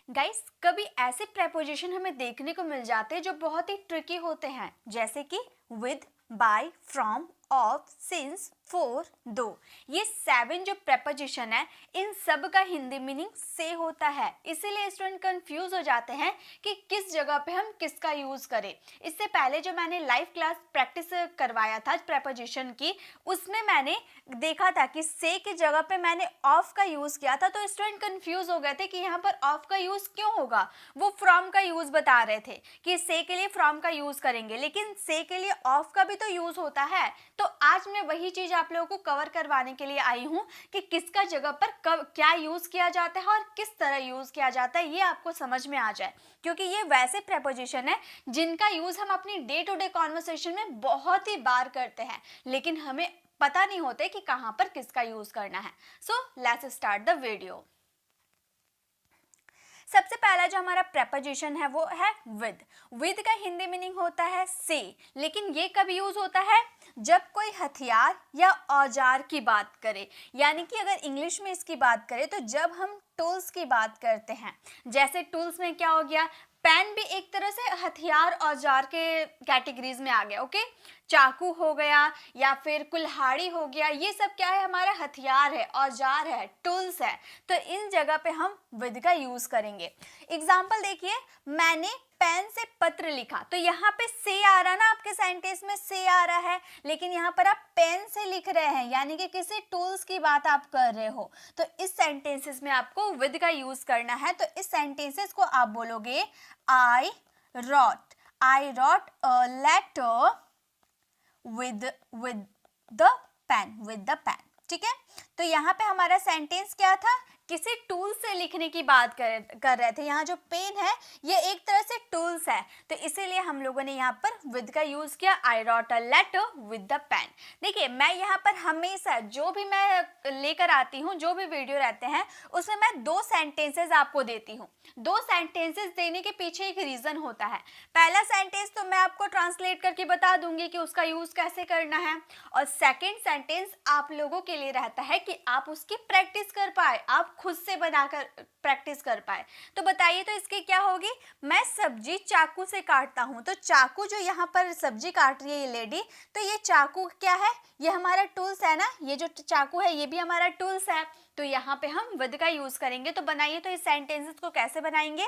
Guys कभी ऐसे preposition हमें देखने को मिल जाते हैं जो बहुत ही ट्रिकी होते हैं, जैसे कि with, by, from, of, since, for, to. ये 7 जो प्रेपोजिशन है, इन सब का हिंदी मीनिंग से होता है। इसीलिए स्टूडेंट कंफ्यूज हो जाते हैं कि किस जगह पे हम किसका यूज करें। इससे पहले जो मैंने लाइव क्लास प्रैक्टिस करवाया था प्रेपोजिशन की, उसमें मैंने देखा था कि से की जगह पे मैंने ऑफ का यूज किया था, तो स्टूडेंट कंफ्यूज हो गए थे कि यहाँ पर ऑफ का यूज क्यों होगा। वो फ्रॉम का यूज बता रहे थे कि से के लिए फ्रॉम का यूज करेंगे, लेकिन से के लिए ऑफ का भी तो यूज होता है। तो आज मैं वही चीज आप लोगों को कवर करवाने के लिए आई हूँ कि किसका जगह पर कब क्या यूज किया जाता है और किस तरह यूज किया जाता है, ये आपको समझ में आ जाए। क्योंकि ये वैसे प्रेपोजिशन है जिनका यूज हम अपनी डे टू डे कॉन्वर्सेशन में बहुत ही बार करते हैं, लेकिन हमें पता नहीं होते कि कहां पर किसका यूज करना है। So let's start the video. सबसे पहला जो हमारा प्रेपोजिशन है वो है विद। विद का हिंदी मीनिंग होता है से, लेकिन ये कब यूज होता है? जब कोई हथियार या औजार की बात करे, यानी कि अगर इंग्लिश में इसकी बात करें तो जब हम टूल्स की बात करते हैं, जैसे टूल्स में क्या हो गया, पेन भी एक तरह से हथियार औजार के कैटेगरीज में आ गया। ओके, चाकू हो गया या फिर कुल्हाड़ी हो गया, ये सब क्या है, हमारा हथियार है, औजार है, टूल्स है। तो इन जगह पे हम विद का यूज करेंगे। एग्जाम्पल देखिए, मैंने पेन से पत्र लिखा, तो यहाँ पे से आ रहा ना, आपके सेंटेंस में से आ रहा है, लेकिन यहाँ पर आप पेन से लिख रहे हैं, यानी कि किसी टूल्स की बात आप कर रहे हो। तो इस सेंटेंसेस में आपको विद का यूज करना है। तो इस सेंटेंसेस को आप बोलोगे I wrote a letter with the pen, ठीक है। तो यहाँ पे हमारा सेंटेंस क्या था, किसी टूल से लिखने की बात कर रहे थे। यहाँ जो पेन है ये एक तरह से टूल्स है, तो इसीलिए हम लोगों ने यहाँ पर विद का यूज किया। I wrote a letter with the pen. देखिए, मैं यहाँ पर हमेशा जो भी मैं लेकर आती हूँ, जो भी वीडियो रहते हैं, उसमें मैं 2 सेंटेंसेस आपको देती हूँ। 2 सेंटेंसेस देने के पीछे एक रीजन होता है। पहला सेंटेंस तो मैं आपको ट्रांसलेट करके बता दूंगी कि उसका यूज कैसे करना है, और सेकेंड सेंटेंस आप लोगों के लिए रहता है कि आप उसकी प्रैक्टिस कर पाए, आप खुद से बनाकर प्रैक्टिस कर पाए। तो बताइए, तो इसकी क्या होगी, मैं सब्जी चाकू से काटता हूं, तो चाकू जो यहाँ पर सब्जी काट रही है ये लेडी, तो ये चाकू क्या है, ये हमारा टूल्स है ना, ये जो चाकू है ये भी हमारा टूल्स है। तो यहाँ पे हम विद का यूज करेंगे। तो बनाइए, तो इस सेंटेंसेस को कैसे बनाएंगे,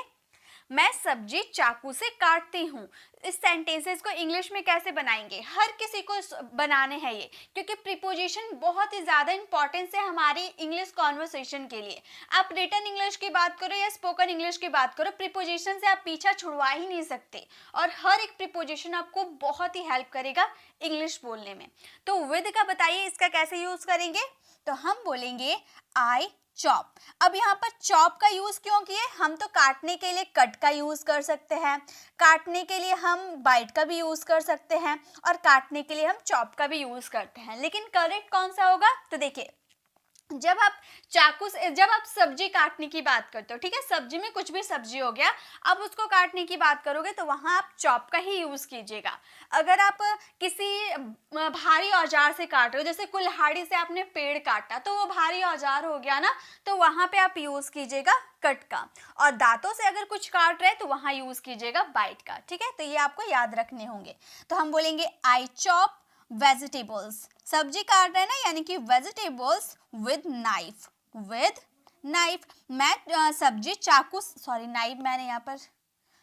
मैं सब्जी चाकू से काटती हूँ। इस सेंटेंसेस को इंग्लिश में कैसे बनाएंगे, हर किसी को बनाने हैं ये, क्योंकि प्रीपोजिशन बहुत ही ज़्यादा इंपॉर्टेंस है हमारी इंग्लिश कॉन्वर्सेशन के लिए। आप रिटन इंग्लिश की बात करो या स्पोकन इंग्लिश की बात करो, प्रीपोजिशन से आप पीछा छुड़वा ही नहीं सकते, और हर एक प्रीपोजिशन आपको बहुत ही हेल्प करेगा इंग्लिश बोलने में। तो विद का बताइए, इसका कैसे यूज करेंगे, तो हम बोलेंगे आई चॉप। अब यहाँ पर चॉप का यूज क्यों किए, हम तो काटने के लिए कट का यूज कर सकते हैं, काटने के लिए हम बाइट का भी यूज कर सकते हैं, और काटने के लिए हम चॉप का भी यूज करते हैं। लेकिन करेक्ट कौन सा होगा, तो देखिए, जब आप चाकू से, जब आप सब्जी काटने की बात करते हो, ठीक है, सब्जी में कुछ भी सब्जी हो गया, अब उसको काटने की बात करोगे तो वहां आप चॉप का ही यूज कीजिएगा। अगर आप किसी भारी औजार से काट रहे हो, जैसे कुल्हाड़ी से आपने पेड़ काटा, तो वो भारी औजार हो गया ना, तो वहां पे आप यूज कीजिएगा कट का। और दांतों से अगर कुछ काट रहे हैं तो वहां यूज कीजिएगा बाइट का, ठीक है। तो ये आपको याद रखने होंगे। तो हम बोलेंगे आई चॉप वेजिटेबल्स, सब्जी काट रहे हैं ना, यानी कि वेजिटेबल्स विद नाइफ। मैं सब्जी चाकू, सॉरी नाइफ मैंने यहाँ पर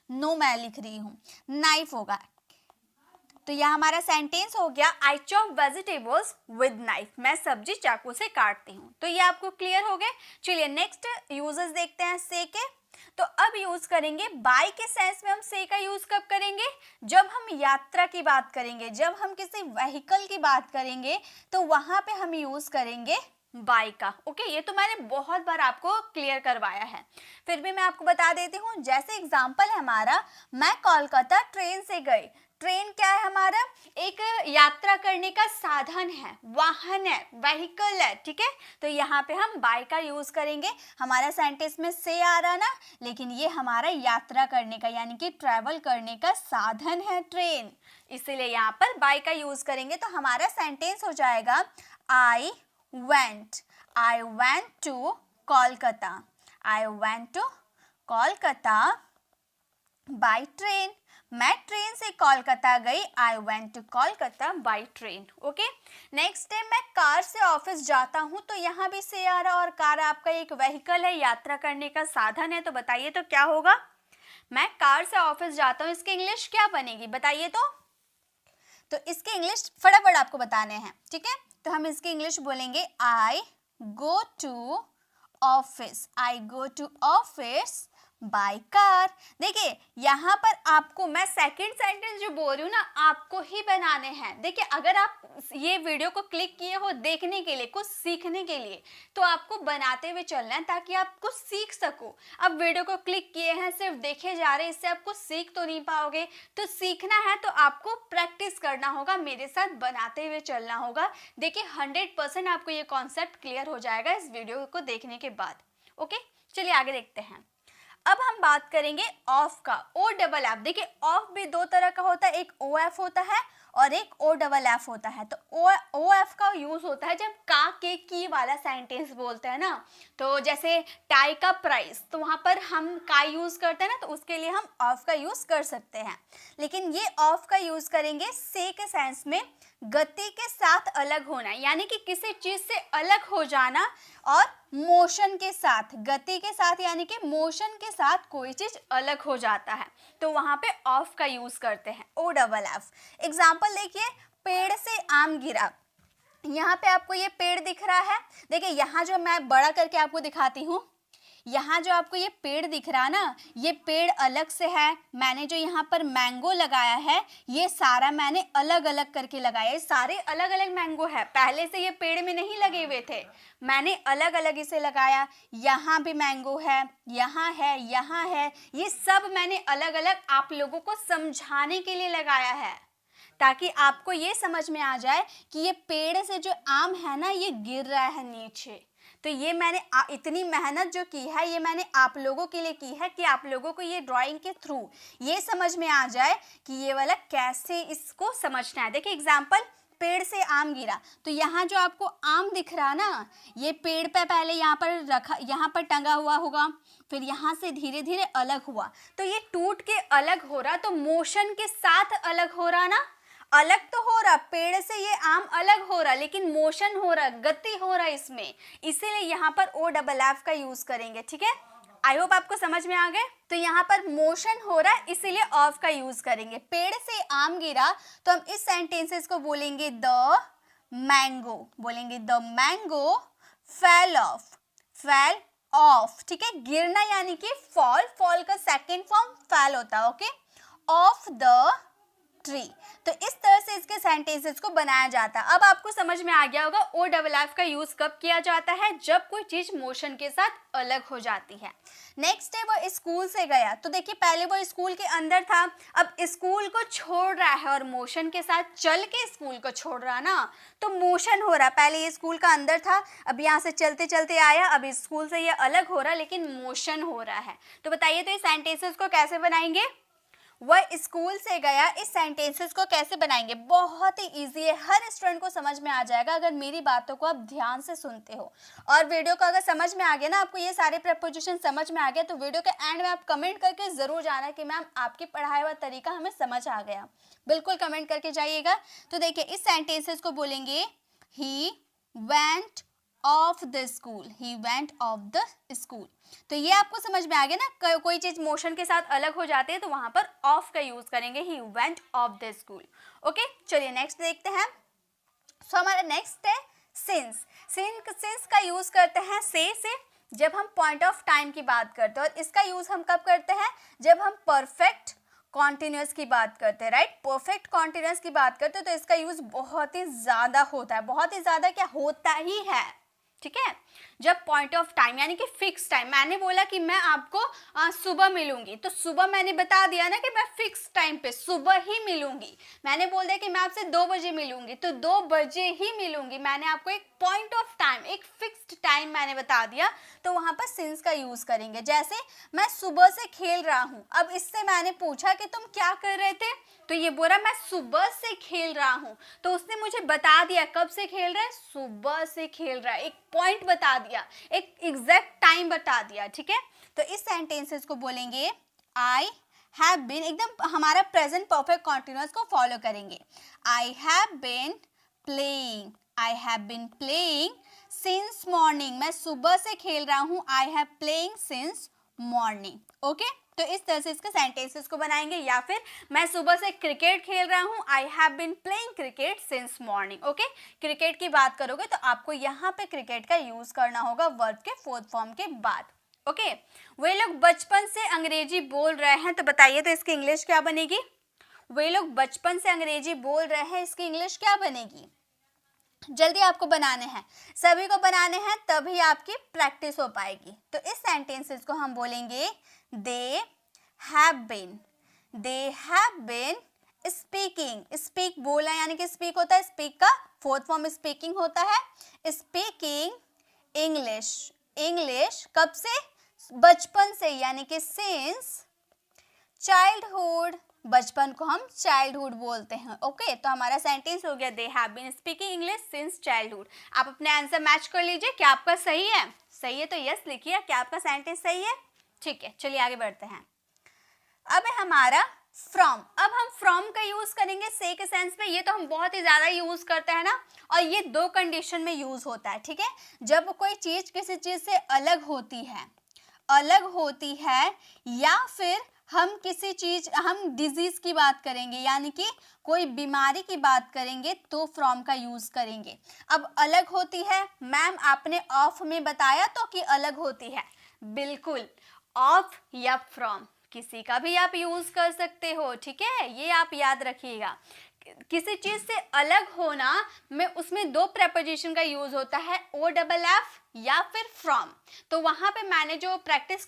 नो मैं लिख रही हूँ, नाइफ होगा। तो यह हमारा सेंटेंस हो गया, I chop vegetables with knife, मैं सब्जी चाकू से काटती हूँ। तो ये आपको क्लियर हो गए। चलिए नेक्स्ट यूजेस देखते हैं से के। तो अब यूज करेंगे बाय के सेंस में। हम से का यूज कब करेंगे, जब हम यात्रा की बात करेंगे, जब हम किसी व्हीकल की बात करेंगे, तो वहां पे हम यूज करेंगे बाय का। ओके, ये तो मैंने बहुत बार आपको क्लियर करवाया है, फिर भी मैं आपको बता देती हूँ। जैसे एग्जांपल है हमारा, मैं कोलकाता ट्रेन से गई। ट्रेन क्या है हमारा, एक यात्रा करने का साधन है, वाहन है, व्हीकल है, ठीक है। तो यहाँ पे हम बाय का यूज करेंगे। हमारा सेंटेंस में से आ रहा ना, लेकिन ये हमारा यात्रा करने का, यानी कि ट्रैवल करने का साधन है ट्रेन, इसीलिए यहाँ पर बाय का यूज करेंगे। तो हमारा सेंटेंस हो जाएगा, I went to Kolkata, I went to Kolkata by train, मैं ट्रेन से कोलकाता गई, I went to Kolkata by train. Okay, next है मैं कार से ऑफिस जाता हूँ, तो यहाँ भी से आ रहा, और कार आपका एक व्हीकल है, यात्रा करने का साधन है। तो बताइए तो क्या होगा, मैं कार से ऑफिस जाता हूँ, इसकी इंग्लिश क्या बनेगी बताइए तो इसके इंग्लिश फटाफट आपको बताने हैं, ठीक है। तो हम इसकी इंग्लिश बोलेंगे I go to office, I go to office by car. देखिए यहाँ पर आपको मैं सेकंड सेंटेंस जो बोल रही हूँ ना, आपको ही बनाने हैं। देखिए अगर आप ये वीडियो को क्लिक किए हो देखने के लिए, कुछ सीखने के लिए, तो आपको बनाते हुए चलना है ताकि आप कुछ सीख सको। अब वीडियो को क्लिक किए हैं, सिर्फ देखे जा रहे हैं, इससे आप कुछ सीख तो नहीं पाओगे। तो सीखना है तो आपको प्रैक्टिस करना होगा, मेरे साथ बनाते हुए चलना होगा। देखिए 100% आपको ये कॉन्सेप्ट क्लियर हो जाएगा इस वीडियो को देखने के बाद। ओके, चलिए आगे देखते हैं। अब हम बात करेंगे ऑफ का, ओ डबल एफ। देखिए ऑफ भी दो तरह का होता है, एक ओ एफ होता है और एक ओ डबल एफ होता है। तो ओ एफ का यूज होता है जब का के की वाला सेंटेंस बोलते हैं ना, तो जैसे टाई का प्राइस, तो वहां पर हम का यूज करते हैं ना, तो उसके लिए हम ऑफ का यूज कर सकते हैं। लेकिन ये ऑफ का यूज करेंगे से के सेंस में, गति के साथ अलग होना, यानी कि किसी चीज से अलग हो जाना, और मोशन के साथ, गति के साथ यानी कि मोशन के साथ कोई चीज अलग हो जाता है, तो वहां पे ऑफ का यूज करते हैं, ओ डबल एफ। एग्जाम्पल देखिए, पेड़ से आम गिरा, यहाँ पे आपको ये पेड़ दिख रहा है। देखिए यहाँ जो मैं बड़ा करके आपको दिखाती हूँ, यहाँ जो आपको ये पेड़ दिख रहा है ना, ये पेड़ अलग से है। मैंने जो यहाँ पर मैंगो लगाया है, ये सारा मैंने अलग अलग करके लगाया है, सारे अलग अलग मैंगो है, पहले से ये पेड़ में नहीं लगे हुए थे, मैंने अलग अलग इसे लगाया। यहाँ भी मैंगो है, यहाँ है, यहाँ है, ये सब मैंने अलग अलग आप लोगों को समझाने के लिए लगाया है, ताकि आपको ये समझ में आ जाए कि ये पेड़ से जो आम है ना, ये गिर रहा है नीचे। तो ये मैंने इतनी मेहनत जो की है, ये मैंने आप लोगों के लिए की है कि आप लोगों को ये ड्राइंग के थ्रू ये समझ में आ जाए कि ये वाला कैसे इसको समझना है। देखिए एग्जाम्पल, पेड़ से आम गिरा, तो यहाँ जो आपको आम दिख रहा ना, ये पेड़ पे पहले यहाँ पर रखा, यहाँ पर टंगा हुआ होगा, फिर यहाँ से धीरे धीरे अलग हुआ, तो ये टूट के अलग हो रहा, तो मोशन के साथ अलग हो रहा ना, अलग तो हो रहा, पेड़ से ये आम अलग हो रहा, लेकिन मोशन हो रहा, गति हो रहा इसमें, इसीलिए यहाँ पर ओ डबल एफ का यूज करेंगे, ठीक है। आई होप आपको समझ में आ गए। तो यहाँ पर मोशन हो रहा है, इसीलिए ऑफ का यूज करेंगे। पेड़ से आम गिरा, तो हम इस सेंटेंसेस को बोलेंगे द मैंगो, बोलेंगे the mango fell off, fell off, ठीक है। गिरना यानी कि फॉल, फॉल का सेकेंड फॉर्म फेल होता है, ओके। ऑफ द ट्री, तो इस तरह से इसके सेंटेंसेस को बनाया जाता है। अब आपको समझ में आ गया होगा ओ डबल एफ का यूज कब किया जाता है, जब कोई चीज मोशन के साथ अलग हो जाती है। नेक्स्ट है वो स्कूल से गया, तो देखिए पहले वो स्कूल के अंदर था, अब स्कूल को छोड़ रहा है और मोशन के साथ चल के स्कूल को छोड़ रहा ना, तो मोशन हो रहा। पहले ये स्कूल का अंदर था, अब यहाँ से चलते चलते आया, अब स्कूल से ये अलग हो रहा, लेकिन मोशन हो रहा है। तो बताइए तो इस सेंटेंसेस को कैसे बनाएंगे, वह स्कूल से गया, इस सेंटेंसेस को कैसे बनाएंगे, बहुत ही इजी है, हर स्टूडेंट को समझ में आ जाएगा अगर मेरी बातों को आप ध्यान से सुनते हो। और वीडियो को अगर समझ में आ गया ना, आपको ये सारे प्रपोजिशन समझ में आ गया, तो वीडियो के एंड में आप कमेंट करके जरूर जाना कि मैम आपकी पढ़ाया हुआ तरीका हमें समझ आ गया, बिल्कुल कमेंट करके जाइएगा। तो देखिए इस सेंटेंसेस को बोलेंगे he went of the school, he went of the school. तो ये आपको समझ में आ गया ना, कोई चीज मोशन के साथ अलग हो जाती है तो वहां पर ऑफ का यूज करेंगे, he went of the school. Okay, चलिए नेक्स्ट देखते हैं। सो हमारा नेक्स्ट है सिंस। सिंस का यूज करते हैं से जब हम पॉइंट ऑफ टाइम की बात करते हैं, और इसका यूज हम कब करते हैं, जब हम परफेक्ट कॉन्टिन्यूस की बात करते हैं, राइट। परफेक्ट कॉन्टिन्यूस की बात करते हैं तो इसका यूज बहुत ही ज्यादा होता है, बहुत ही ज्यादा क्या होता ही है, ठीक है। जब पॉइंट ऑफ टाइम यानी कि फिक्स टाइम, मैंने बोला कि मैं आपको सुबह मिलूंगी, तो सुबह मैंने बता दिया ना कि मैं फिक्स टाइम पे सुबह ही मिलूंगी। मैंने बोल दिया कि मैं आपसे 2 बजे मिलूंगी, तो 2 बजे ही मिलूंगी। मैंने आपको एक पॉइंट ऑफ टाइम, एक फिक्स्ड टाइम मैंने बता दिया, तो वहां पर सिंस का यूज करेंगे। जैसे मैं सुबह से खेल रहा हूं, अब इससे मैंने पूछा कि तुम क्या कर रहे थे, तो ये बोला मैं सुबह से खेल रहा हूं, तो उसने मुझे बता दिया कब से खेल रहा है, सुबह से खेल रहा है, एक पॉइंट बता दिया। दिया, एक एग्जैक्ट टाइम बता दिया, ठीक है। तो इस सेंटेंसेस को बोलेंगे आई हैव बीन, एकदम हमारा प्रेजेंट परफेक्ट कॉन्टिन्यूअस को फॉलो करेंगे। I have been playing, I have been playing since morning, मैं सुबह से खेल रहा हूँ। I have playing since morning, okay. तो इस तरह से इसके सेंटेंसेस को बनाएंगे। या फिर मैं सुबह से क्रिकेट खेल रहा हूँ, I have been playing cricket since morning, okay. Cricket की बात करोगे तो आपको यहाँ पे क्रिकेट का यूज करना होगा वर्ब के फोर्थ फॉर्म के बाद, ओके। वे लोग बचपन से अंग्रेजी बोल रहे हैं, तो बताइए तो इसकी इंग्लिश क्या बनेगी। वे लोग बचपन से अंग्रेजी बोल रहे हैं, इसकी इंग्लिश क्या बनेगी। जल्दी आपको बनाने हैं, सभी को बनाने हैं, तभी आपकी प्रैक्टिस हो पाएगी। तो इस सेंटेंसेस को हम बोलेंगे they have been speaking. Speak बोला यानी कि स्पीक होता है, स्पीक का फोर्थ फॉर्म स्पीकिंग होता है। स्पीकिंग इंग्लिश कब से, बचपन से, यानी कि सिंस चाइल्डहुड, बचपन को हम चाइल्डहुड बोलते हैं, ओके। तो हमारा सेंटेंस हो गया they have been speaking English since childhood. आप अपने आंसर मैच कर लीजिए, क्या आपका सही है। सही है तो यस लिखिए, क्या आपका सेंटेंस सही है, ठीक है। चलिए आगे बढ़ते हैं। अब है हमारा फ्रॉम। अब हम फ्रॉम का यूज करेंगे से के सेंस में। ये तो हम बहुत ही ज्यादा यूज करते हैं ना, और ये दो कंडीशन में यूज होता है, ठीक है। जब कोई चीज किसी चीज से अलग होती है, या फिर हम किसी चीज, हम डिजीज की बात करेंगे, यानी कि कोई बीमारी की बात करेंगे, तो फ्रॉम का यूज करेंगे। अब अलग होती है, मैम आपने ऑफ में बताया तो कि अलग होती है, बिल्कुल ऑफ या फ्रॉम किसी का भी आप यूज कर सकते हो, ठीक है। ये आप याद रखिएगा, किसी चीज से अलग होना में उसमें दो प्रेपोजिशन का यूज होता है, ओ डबल एफ या फिर फ्रॉम। तो वहां पे मैंने जो प्रैक्टिस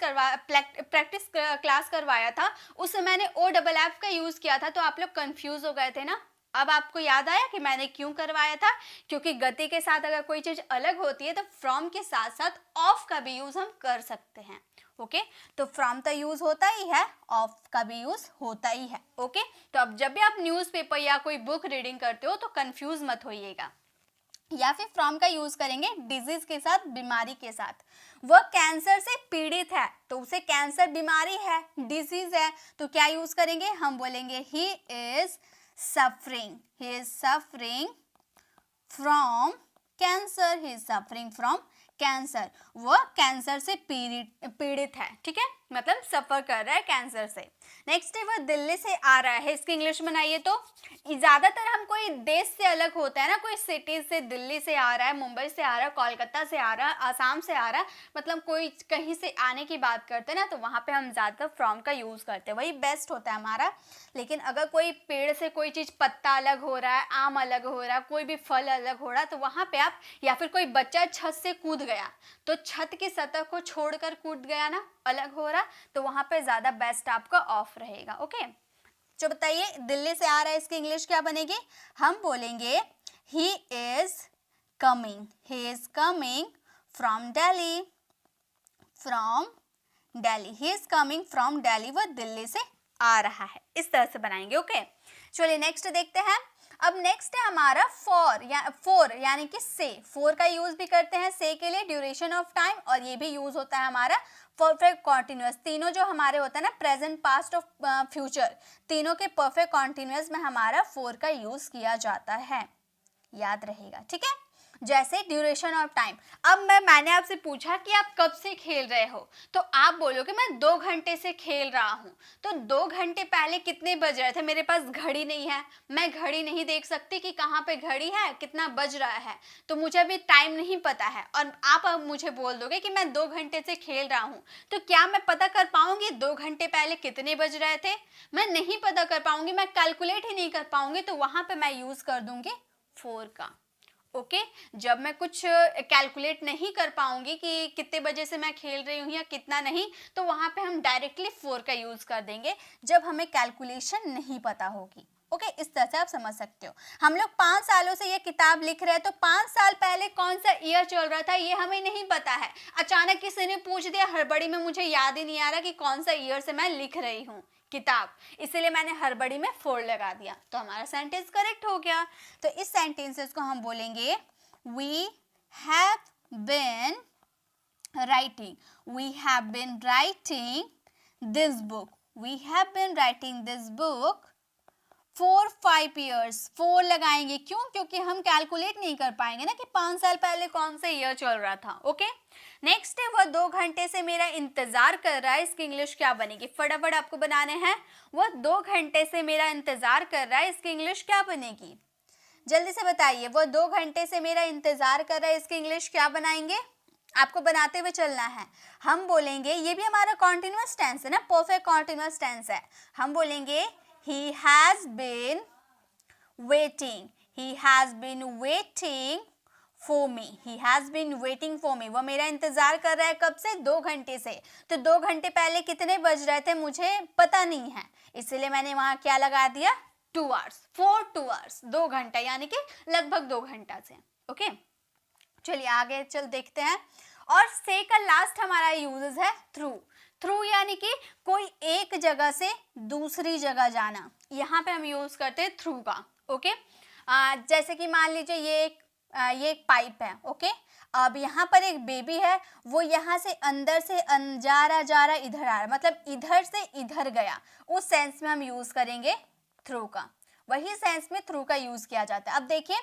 क्लास करवाया था, उसमें मैंने ओ डबल एफ का यूज किया था, तो आप लोग कंफ्यूज हो गए थे ना। अब आपको याद आया कि मैंने क्यों करवाया था, क्योंकि गति के साथ अगर कोई चीज अलग होती है तो फ्रॉम के साथ साथ ऑफ का भी यूज हम कर सकते हैं, ओके। तो फ्रॉम का यूज होता ही है, ऑफ का भी यूज होता ही है, ओके। तो अब जब भी आप न्यूज़पेपर या कोई बुक रीडिंग करते हो तो कंफ्यूज मत होइएगा। या फिर फ्रॉम का यूज करेंगे डिजीज के साथ, बीमारी के साथ। वह कैंसर से पीड़ित है, तो उसे कैंसर बीमारी है, डिजीज है, तो क्या यूज करेंगे, हम बोलेंगे he is suffering from cancer, he is suffering from cancer. वह कैंसर से पीड़ित है, ठीक है, मतलब सफर कर रहा है कैंसर से। नेक्स्ट है वह दिल्ली से आ रहा है, इसकी इंग्लिश बनाइए तो। ज्यादातर हम कोई देश से अलग होता है ना, कोई सिटी से, दिल्ली से आ रहा है, मुंबई से आ रहा है, कोलकाता से आ रहा है, आसाम से आ रहा है, मतलब कोई कहीं से आने की बात करते हैं ना, तो वहाँ पे हम ज़्यादातर फ्रॉम का यूज़ करते हैं, वही बेस्ट होता है हमारा। लेकिन अगर कोई पेड़ से कोई चीज़, पत्ता अलग हो रहा है, आम अलग हो रहा है, कोई भी फल अलग हो रहा है, तो वहाँ पे आप, या फिर कोई बच्चा छत से कूद गया, तो छत की सतह को छोड़कर कूद गया ना, अलग हो रहा, तो वहाँ पे ज़्यादा बेस्ट आपका ऑफ रहेगा, ओके। जो बताइए दिल्ली से आ रहा है, इसकी इंग्लिश क्या बनेगी, हम बोलेंगे he is coming from Delhi, he is coming from Delhi, वह दिल्ली से आ रहा है, इस तरह से बनाएंगे, ओके। चलिए नेक्स्ट देखते हैं। अब नेक्स्ट है हमारा फोर यानी कि से। फोर का यूज भी करते हैं से के लिए, ड्यूरेशन ऑफ टाइम, और ये भी यूज होता है हमारा परफेक्ट कॉन्टिन्यूअस। तीनों जो हमारे होता है ना, प्रेजेंट, पास्ट और फ्यूचर, तीनों के परफेक्ट कॉन्टिन्यूअस में हमारा फोर का यूज किया जाता है, याद रहेगा, ठीक है। जैसे ड्यूरेशन ऑफ टाइम, अब मैंने आपसे पूछा कि आप कब से खेल रहे हो, तो आप बोलोगे मैं 2 घंटे से खेल रहा हूँ। तो 2 घंटे पहले कितने बज रहे थे, मेरे पास घड़ी नहीं है, मैं घड़ी नहीं देख सकती कि कहाँ पे घड़ी है, कितना बज रहा है, तो मुझे अभी टाइम नहीं पता है। और आप अब मुझे बोल दोगे कि मैं 2 घंटे से खेल रहा हूँ, तो क्या मैं पता कर पाऊंगी 2 घंटे पहले कितने बज रहे थे, मैं नहीं पता कर पाऊंगी, मैं कैलकुलेट ही नहीं कर पाऊंगी, तो वहां पे मैं यूज कर दूंगी 4 का, ओके। जब मैं कुछ कैलकुलेट नहीं कर पाऊंगी कि कितने बजे से मैं खेल रही हूँ या कितना नहीं, तो वहां पे हम डायरेक्टली 4 का यूज कर देंगे, जब हमें कैलकुलेशन नहीं पता होगी, ओके। इस तरह से आप समझ सकते हो। हम लोग 5 सालों से ये किताब लिख रहे हैं, तो 5 साल पहले कौन सा ईयर चल रहा था ये हमें नहीं पता है। अचानक किसी ने पूछ दिया, हड़बड़ी में मुझे याद ही नहीं आ रहा कि कौन सा ईयर से मैं लिख रही हूँ किताब, इसलिए मैंने हड़बड़ी में 4 लगा दिया, तो हमारा सेंटेंस करेक्ट हो गया। तो इस सेंटेंसेस को हम बोलेंगे we have been writing. We have been writing this book. We have been writing this book for 5 years. 4 लगाएंगे, क्यों? क्योंकि हम कैलकुलेट नहीं कर पाएंगे ना कि 5 साल पहले कौन सा ईयर चल रहा था. ओके, नेक्स्ट है वह 2 घंटे से मेरा इंतजार कर रहा है. इसकी इंग्लिश क्या बनेगी? फटाफट आपको बनाने हैं. वह 2 घंटे से मेरा इंतजार कर रहा है, इसकी इंग्लिश क्या बनेगी? जल्दी से बताइए. वह 2 घंटे से मेरा इंतजार कर रहा है, इसकी इंग्लिश क्या बनाएंगे? आपको बनाते हुए चलना है. हम बोलेंगे, ये भी हमारा कॉन्टिन्यूअस टेंस है ना, परफेक्ट कॉन्टिन्यूअस टेंस है. हम बोलेंगे he has been waiting. He has been waiting for me. He has been waiting for me. वो मेरा इंतजार कर रहा है कब से? 2 घंटे से. तो 2 घंटे पहले कितने बज रहे थे मुझे पता नहीं है, इसलिए मैंने वहां क्या लगा दिया? 2 hours. For 2 hours. 2 घंटा, यानी कि लगभग 2 घंटा से. ओके, चलिए आगे चल देखते हैं. और से का लास्ट हमारा यूजेस है थ्रू. थ्रू यानी कि कोई एक जगह से दूसरी जगह जाना. यहाँ पे हम यूज करते हैं थ्रू का. ओके, जैसे कि मान लीजिए ये एक पाइप है. ओके, अब यहाँ पर एक बेबी है, वो यहाँ से अंदर से जा रहा इधर आ रहा, मतलब इधर से इधर गया. उस सेंस में हम यूज करेंगे थ्रू का. वही सेंस में थ्रू का यूज किया जाता है. अब देखिए,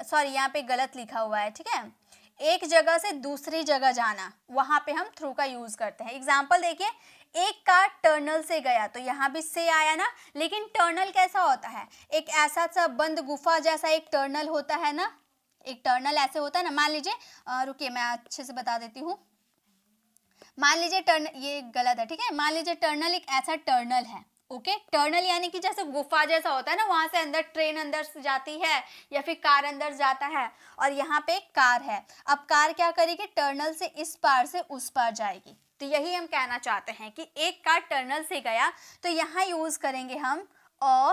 सॉरी यहाँ पे गलत लिखा हुआ है. ठीक है, एक जगह से दूसरी जगह जाना, वहां पे हम थ्रू का यूज करते हैं. एग्जाम्पल देखिए, एक कार टनल से गया, तो यहाँ भी से आया ना. लेकिन टनल कैसा होता है? एक ऐसा सा बंद गुफा जैसा एक टनल होता है ना. एक टनल ऐसे होता है ना. मान लीजिए, रुकिए मैं अच्छे से बता देती हूँ. मान लीजिए टनल, ये गलत है. ठीक है, मान लीजिए टनल एक ऐसा टनल है. ओके, टनल यानी कि जैसे गुफा जैसा होता है ना, वहां से अंदर ट्रेन अंदर से जाती है या फिर कार अंदर जाता है. और यहाँ पे एक कार है. अब कार क्या करेगी? टनल से इस पार से उस पार जाएगी. तो यही हम कहना चाहते हैं कि एक कार टनल से गया, तो यहाँ यूज करेंगे हम a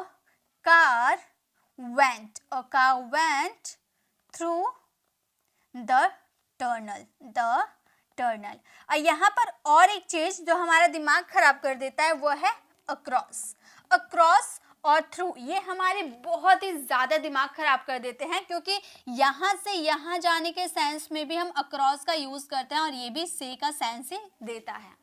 car went. A car went through the tunnel. और यहाँ पर और एक चीज जो हमारा दिमाग खराब कर देता है, वो है अक्रॉस और थ्रू. ये हमारे बहुत ही ज़्यादा दिमाग खराब कर देते हैं, क्योंकि यहाँ से यहाँ जाने के सेंस में भी हम अक्रॉस का यूज़ करते हैं, और ये भी से का सेंस ही देता है.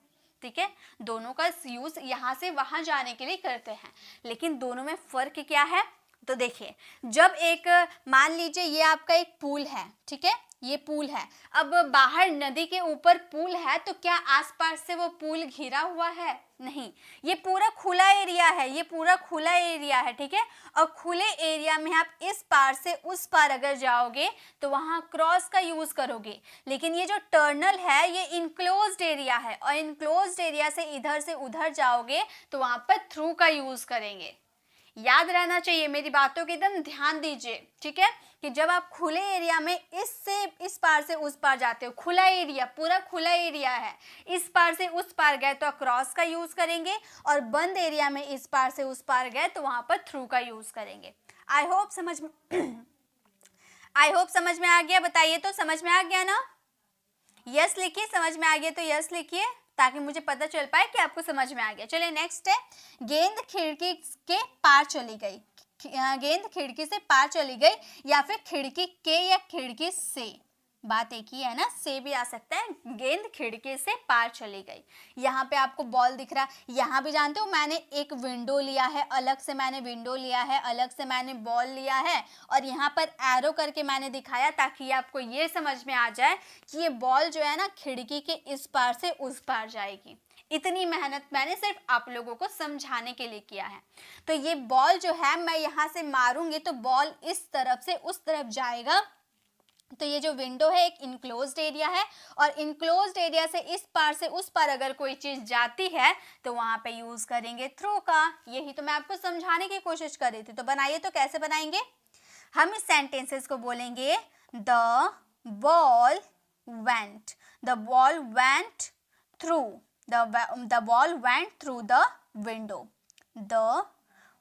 ठीक है, दोनों का यूज़ यहाँ से वहाँ जाने के लिए करते हैं. लेकिन दोनों में फ़र्क क्या है? तो देखिए, जब एक, मान लीजिए ये आपका एक पूल है. ठीक है, ये पूल है. अब बाहर नदी के ऊपर पूल है, तो क्या आसपास से वो पूल घिरा हुआ है? नहीं, ये पूरा खुला एरिया है. ये पूरा खुला एरिया है. ठीक है, और खुले एरिया में आप इस पार से उस पार अगर जाओगे तो वहाँ क्रॉस का यूज करोगे. लेकिन ये जो टनल है, ये इनक्लोज्ड एरिया है, और इनक्लोज्ड एरिया से इधर से उधर जाओगे तो वहाँ पर थ्रू का यूज करेंगे. याद रहना चाहिए, मेरी बातों की एकदम ध्यान दीजिए. ठीक है, कि जब आप खुले एरिया में इससे इस पार से उस पार जाते हो, खुला एरिया, पूरा खुला एरिया है, इस पार से उस पार गए तो क्रॉस का यूज करेंगे, और बंद एरिया में इस पार से उस पार गए तो वहां पर थ्रू का यूज करेंगे. आई होप समझ में आ गया. बताइए तो, समझ में आ गया ना? यस लिखिए, समझ में आ गया तो यस लिखिए, ताकि मुझे पता चल पाए कि आपको समझ में आ गया. चलिए नेक्स्ट है, गेंद खिड़की के पार चली गई. गेंद खिड़की से पार चली गई, या फिर खिड़की के या खिड़की से, बात एक ही है ना, से भी आ सकता है. गेंद खिड़की से पार चली गई. यहाँ पे आपको बॉल दिख रहा है. यहाँ भी जानते हो, मैंने एक विंडो लिया है, अलग से मैंने विंडो लिया है, अलग से मैंने बॉल लिया है, और यहाँ पर एरो करके मैंने दिखाया ताकि आपको ये समझ में आ जाए कि ये बॉल जो है ना, खिड़की के इस पार से उस पार जाएगी. इतनी मेहनत मैंने सिर्फ आप लोगों को समझाने के लिए किया है. तो ये बॉल जो है, मैं यहाँ से मारूंगी तो बॉल इस तरफ से उस तरफ जाएगा. तो ये जो विंडो है एक इनक्लोज्ड एरिया है, और इनक्लोज्ड एरिया से इस पार से उस पार अगर कोई चीज जाती है तो वहां पे यूज करेंगे थ्रू का. यही तो मैं आपको समझाने की कोशिश कर रही थी. तो बनाइए तो, कैसे बनाएंगे? हम इस सेंटेंसेस को बोलेंगे, the ball went. The ball went through. The ball went through the window. The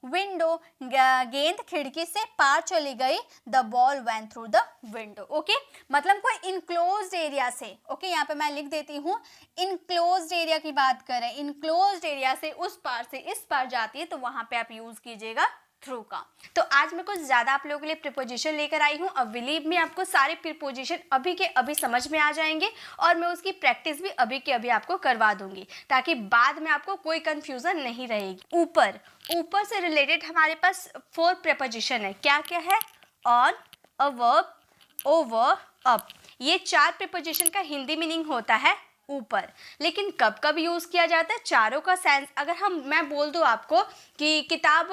window, गेंद खिड़की से पार चली गई. The ball went through the window. Okay, मतलब कोई इनक्लोज्ड एरिया से. ओके, यहाँ पे मैं लिख देती हूँ, इनक्लोज्ड एरिया की बात करें, इनक्लोज्ड एरिया से उस पार से इस पार जाती है, तो वहां पे आप यूज कीजिएगा थ्रू का। तो आज मैं कुछ ज़्यादा आप लोगों के लिए प्रीपोजिशन लेकर आई हूँ और बिलीव में आपको सारे प्रीपोजिशन अभी के अभी समझ में आ जाएंगे और मैं उसकी प्रैक्टिस भी अभी के अभी आपको करवा दूंगी ताकि बाद में आपको कोई कन्फ्यूज़न नहीं रहेगी। ऊपर, ऊपर से रिलेटेड हमारे पास 4 प्रीपोजिशन है। क्या क्या है? On, a verb, over, up. ये 4 प्रीपोजिशन का हिंदी मीनिंग होता है ऊपर। लेकिन कब कब यूज़ किया जाता है? चारों का सेंस अगर मैं बोल दूँ आपको कि किताब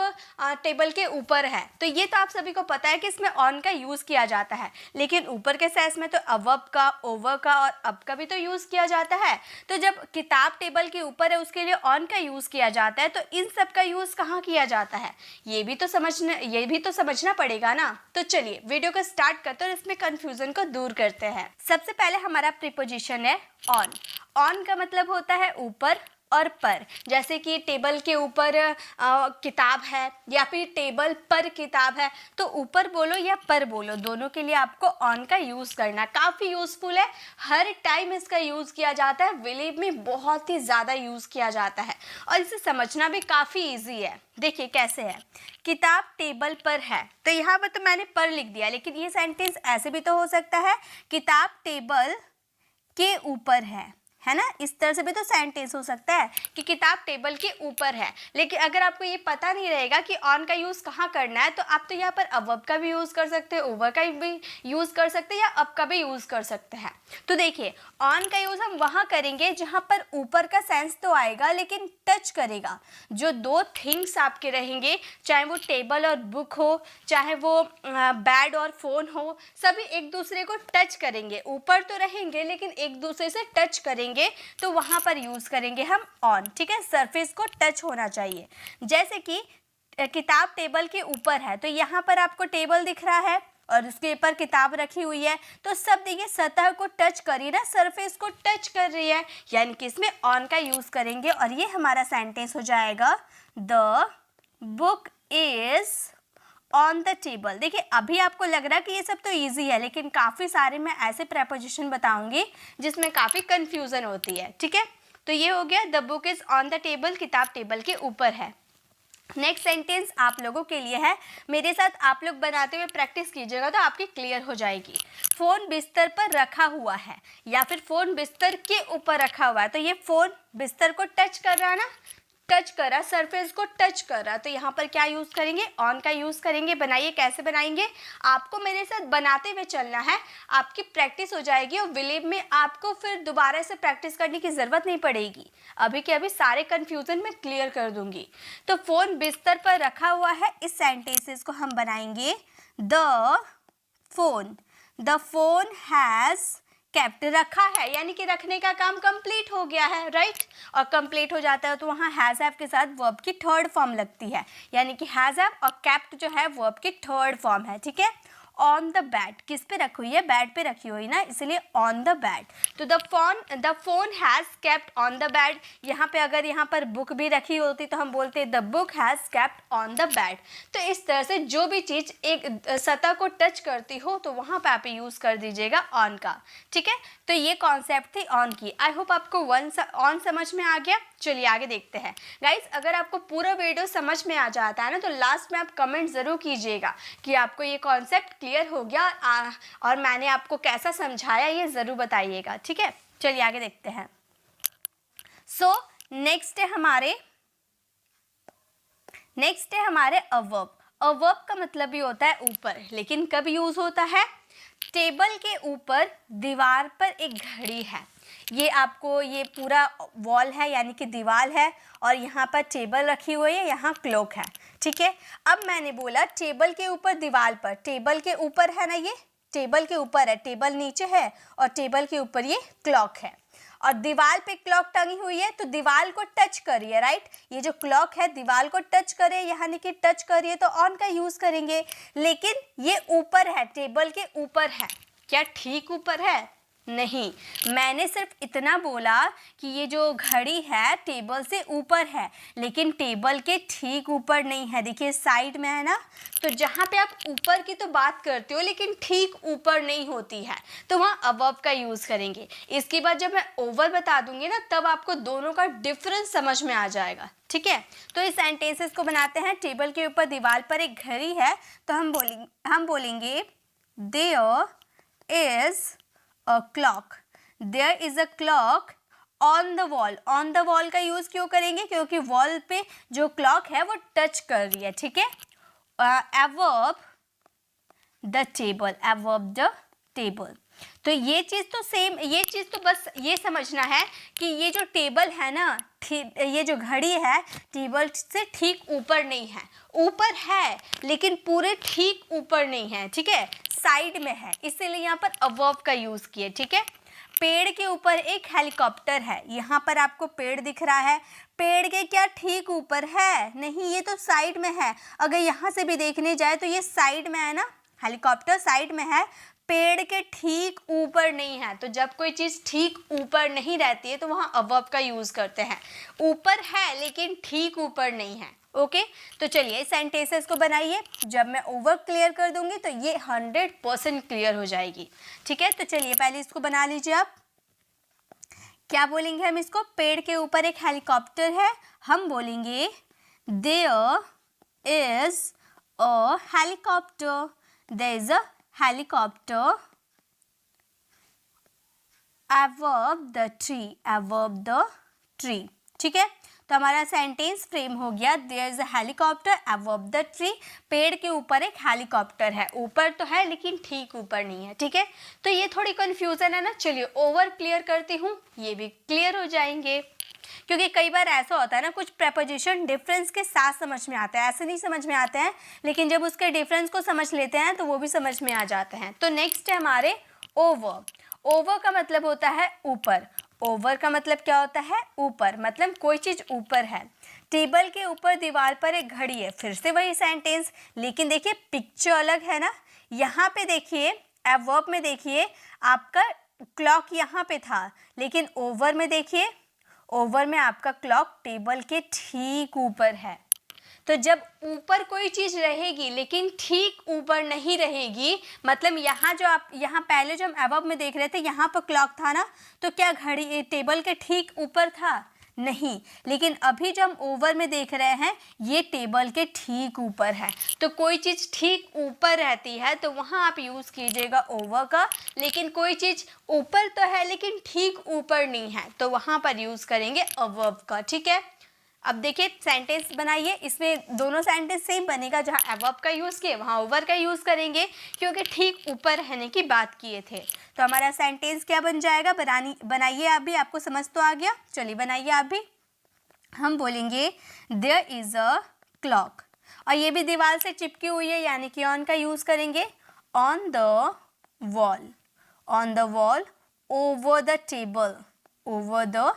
टेबल के ऊपर है, तो ये तो आप सभी को पता है कि इसमें ऑन का यूज़ किया जाता है। लेकिन ऊपर के सेंस में तो अवर्ब का, ओवर का और अप का भी तो यूज़ किया जाता है। तो जब किताब टेबल के ऊपर है उसके लिए ऑन का यूज़ किया जाता है, तो इन सब का यूज़ कहाँ किया जाता है ये भी तो समझना पड़ेगा ना। तो चलिए वीडियो को स्टार्ट करते हैं और इसमें कन्फ्यूज़न को दूर करते हैं। सबसे पहले हमारा प्रीपोजिशन है ऑन। ऑन का मतलब होता है ऊपर और पर। जैसे कि टेबल के ऊपर किताब है या फिर टेबल पर किताब है, तो ऊपर बोलो या पर बोलो, दोनों के लिए आपको ऑन का यूज़ करना। काफ़ी यूज़फुल है, हर टाइम इसका यूज़ किया जाता है। बिलीव में बहुत ही ज़्यादा यूज़ किया जाता है और इसे समझना भी काफ़ी ईजी है। देखिए कैसे है, किताब टेबल पर है, तो यहाँ पर तो मैंने पर लिख दिया, लेकिन ये सेंटेंस ऐसे भी तो हो सकता है, किताब टेबल के ऊपर है ना। इस तरह से भी तो सेंटेंस हो सकता है कि किताब टेबल के ऊपर है। लेकिन अगर आपको ये पता नहीं रहेगा कि ऑन का यूज़ कहाँ करना है, तो आप तो यहाँ पर अवर्ब का भी यूज़ कर सकते हैं, ओवर का भी यूज़ कर सकते हैं या अप का भी यूज़ कर सकते हैं। तो देखिए ऑन का यूज़ हम वहाँ करेंगे जहाँ पर ऊपर का सेंस तो आएगा लेकिन टच करेगा। जो 2 थिंग्स आपके रहेंगे, चाहे वो टेबल और बुक हो, चाहे वो बेड और फ़ोन हो, सभी एक दूसरे को टच करेंगे। ऊपर तो रहेंगे लेकिन एक दूसरे से टच करेंगे, तो वहां पर यूज करेंगे हम ऑन। ठीक है, सरफेस को टच होना चाहिए। जैसे कि किताब टेबल के ऊपर है, तो यहाँ पर आपको टेबल दिख रहा है और उसके ऊपर किताब रखी हुई है, तो सब देखिए सतह को टच कर रही है ना, सरफेस को टच कर रही है, यानी कि इसमें ऑन का यूज करेंगे और ये हमारा सेंटेंस हो जाएगा the book is on the table. देखिए अभी आपको लग रहा है कि ये सब तो इजी है, लेकिन काफ़ी सारे मैं ऐसे प्रेपोजिशन बताऊंगी जिसमें काफ़ी कंफ्यूजन होती है। ठीक है, तो ये हो गया the book is on the table, किताब टेबल के ऊपर है। नेक्स्ट सेंटेंस आप लोगों के लिए है, मेरे साथ आप लोग बनाते हुए प्रैक्टिस कीजिएगा तो आपकी क्लियर हो जाएगी। फ़ोन बिस्तर पर रखा हुआ है या फिर फ़ोन बिस्तर के ऊपर रखा हुआ है, तो ये फ़ोन बिस्तर को टच कर रहा है ना, टच कर रहा, सरफेस को टच कर रहा, तो यहाँ पर क्या यूज़ करेंगे? ऑन का यूज़ करेंगे। बनाइए, कैसे बनाएंगे? आपको मेरे साथ बनाते हुए चलना है, आपकी प्रैक्टिस हो जाएगी और बिलीव में आपको फिर दोबारा से प्रैक्टिस करने की ज़रूरत नहीं पड़ेगी। अभी के अभी सारे कन्फ्यूज़न मैं क्लियर कर दूंगी। तो फ़ोन बिस्तर पर रखा हुआ है, इस सेंटेंसेस को हम बनाएंगे द फोन हैज़ केप्ट, रखा है यानी कि रखने का काम कंप्लीट हो गया है, राइट। और कंप्लीट हो जाता है तो वहाँ हैज़ हैव के साथ वर्ब की थर्ड फॉर्म लगती है, यानी कि हैज़ हैव और केप्ट जो है वर्ब की थर्ड फॉर्म है। ठीक है, ऑन द बेड, किस पे रखी हुई है? बेड पे रखी हुई ना, इसलिए ऑन द बेड। तो the phone has kept on the bed. यहाँ पे अगर यहाँ पर बुक भी रखी होती तो हम बोलते the book has kept on the bed. तो इस तरह से जो भी चीज़ एक सतह को टच करती हो तो वहाँ पे आप यूज़ कर दीजिएगा ऑन का। ठीक है, तो ये कॉन्सेप्ट थी ऑन की। आई होप आपको ऑन समझ में आ गया। चलिए आगे देखते हैं गाइज। अगर आपको पूरा वीडियो समझ में आ जाता है ना, तो लास्ट में आप कमेंट ज़रूर कीजिएगा कि आपको ये कॉन्सेप्ट क्लियर हो गया और मैंने आपको कैसा समझाया, ये ज़रूर बताइएगा। ठीक है, चलिए आगे देखते हैं। सो नेक्स्ट है हमारे अवर्ब। अवर्ब का मतलब भी होता है ऊपर, लेकिन कब यूज़ होता है? टेबल के ऊपर दीवार पर एक घड़ी है, ये आपको ये पूरा वॉल है यानी कि दीवार है और यहाँ पर टेबल रखी हुई है, यहाँ क्लॉक है। ठीक है, अब मैंने बोला टेबल के ऊपर दीवार पर, टेबल के ऊपर है ना, ये टेबल के ऊपर है, टेबल नीचे है और टेबल के ऊपर ये क्लॉक है और दीवार पे क्लॉक टंगी हुई है, तो दीवार को टच करिए, राइट। ये जो क्लॉक है दीवार को टच करे, यानी कि टच करिए तो ऑन का यूज़ करेंगे। लेकिन ये ऊपर है, टेबल के ऊपर है, क्या ठीक ऊपर है? नहीं, मैंने सिर्फ इतना बोला कि ये जो घड़ी है टेबल से ऊपर है, लेकिन टेबल के ठीक ऊपर नहीं है। देखिए साइड में है ना, तो जहाँ पे आप ऊपर की तो बात करते हो लेकिन ठीक ऊपर नहीं होती है, तो वहाँ अबव का यूज़ करेंगे। इसके बाद जब मैं ओवर बता दूंगी ना, तब आपको दोनों का डिफरेंस समझ में आ जाएगा। ठीक है। तो इस सेंटेंसेस को बनाते हैं। टेबल के ऊपर दीवार पर एक घड़ी है, तो हम बोलेंगे there is a clock. There is a clock on the wall. On the wall का यूज क्यों करेंगे? क्योंकि वॉल पे जो क्लॉक है वो टच कर रही है, ठीक है। above the table, above the table. तो ये चीज़ तो सेम, ये चीज़ तो बस ये समझना है कि ये जो टेबल है ना, ये जो घड़ी है टेबल से ठीक ऊपर नहीं है, ऊपर है लेकिन पूरे ठीक ऊपर नहीं है, ठीक है, साइड में है, इसीलिए यहाँ पर above का यूज़ किए, ठीक है। पेड़ के ऊपर एक हेलीकॉप्टर है, यहाँ पर आपको पेड़ दिख रहा है, पेड़ के क्या ठीक ऊपर है? नहीं, ये तो साइड में है। अगर यहाँ से भी देखने जाए तो ये साइड में है ना, हेलीकॉप्टर साइड में है, पेड़ के ठीक ऊपर नहीं है। तो जब कोई चीज़ ठीक ऊपर नहीं रहती है तो वहाँ above का यूज़ करते हैं। ऊपर है लेकिन ठीक ऊपर नहीं है। ओके, तो चलिए सेंटेंसेस को बनाइए। जब मैं ओवर क्लियर कर दूंगी तो ये 100% क्लियर हो जाएगी, ठीक है। तो चलिए पहले इसको बना लीजिए आप। क्या बोलेंगे हम इसको? पेड़ के ऊपर एक हेलीकॉप्टर है, हम बोलेंगे there is a helicopter. There is a helicopter above the tree, above the tree, ठीक है। तो हमारा सेंटेंस फ्रेम हो गया, there is a helicopter above the tree। पेड़ के ऊपर एक हेलीकॉप्टर है, ऊपर तो है लेकिन ठीक ऊपर नहीं है, ठीक है। तो ये थोड़ी कंफ्यूजन है ना, चलिए ओवर क्लियर करती हूँ, ये भी क्लियर हो जाएंगे। क्योंकि कई बार ऐसा होता है ना, कुछ प्रेपोजिशन डिफरेंस के साथ समझ में आता है, ऐसे नहीं समझ में आते हैं, लेकिन जब उसके डिफरेंस को समझ लेते हैं तो वो भी समझ में आ जाते हैं। तो नेक्स्ट है हमारे ओवर। ओवर का मतलब होता है ऊपर। ओवर का मतलब क्या होता है? ऊपर, मतलब कोई चीज़ ऊपर है। टेबल के ऊपर दीवार पर एक घड़ी है, फिर से वही सेंटेंस, लेकिन देखिए पिक्चर अलग है ना। यहाँ पे देखिए एवर्ब में देखिए आपका क्लॉक यहाँ पे था, लेकिन ओवर में देखिए, ओवर में आपका क्लॉक टेबल के ठीक ऊपर है। तो जब ऊपर कोई चीज़ रहेगी लेकिन ठीक ऊपर नहीं रहेगी, मतलब यहाँ जो आप यहाँ पहले जो हम अबव में देख रहे थे यहाँ पर क्लॉक था ना, तो क्या घड़ी टेबल के ठीक ऊपर था? नहीं, लेकिन अभी जब हम ओवर में देख रहे हैं ये टेबल के ठीक ऊपर है। तो कोई चीज़ ठीक ऊपर रहती है तो वहाँ आप यूज़ कीजिएगा ओवर का, लेकिन कोई चीज़ ऊपर तो है लेकिन ठीक ऊपर नहीं है तो वहाँ पर यूज़ करेंगे अबव का, ठीक है। अब देखिए सेंटेंस बनाइए, इसमें दोनों सेंटेंस सेम बनेगा, जहाँ अबव का यूज़ किए वहाँ ओवर का यूज़ करेंगे क्योंकि ठीक ऊपर रहने की बात किए थे। तो हमारा सेंटेंस क्या बन जाएगा? बनाइए आप भी, आपको समझ तो आ गया, चलिए बनाइए आप भी। हम बोलेंगे देयर इज़ अ क्लॉक, और ये भी दीवार से चिपकी हुई है यानी कि ऑन का यूज़ करेंगे। On the wall, on the wall, over the table, over the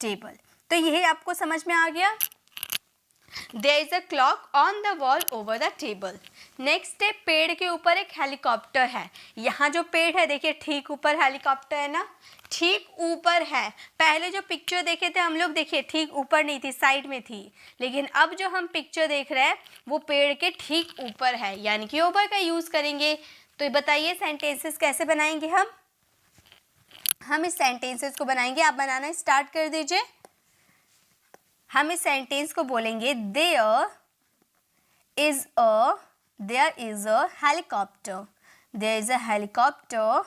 table. तो यही आपको समझ में आ गया। There is a clock on the wall over the table. Next है पेड़ के ऊपर एक हेलीकॉप्टर है। यहाँ जो पेड़ है देखिए ठीक ऊपर हेलीकॉप्टर है ना, ठीक ऊपर है। पहले जो पिक्चर देखे थे हम लोग, देखिए ठीक ऊपर नहीं थी, साइड में थी, लेकिन अब जो हम पिक्चर देख रहे हैं वो पेड़ के ठीक ऊपर है, यानी कि ओवर का यूज़ करेंगे। तो बताइए सेंटेंसेस कैसे बनाएंगे हम इस सेंटेंसेस को बनाएंगे। आप बनाना स्टार्ट कर दीजिए। हम इस सेंटेंस को बोलेंगे there is a helicopter, there is a helicopter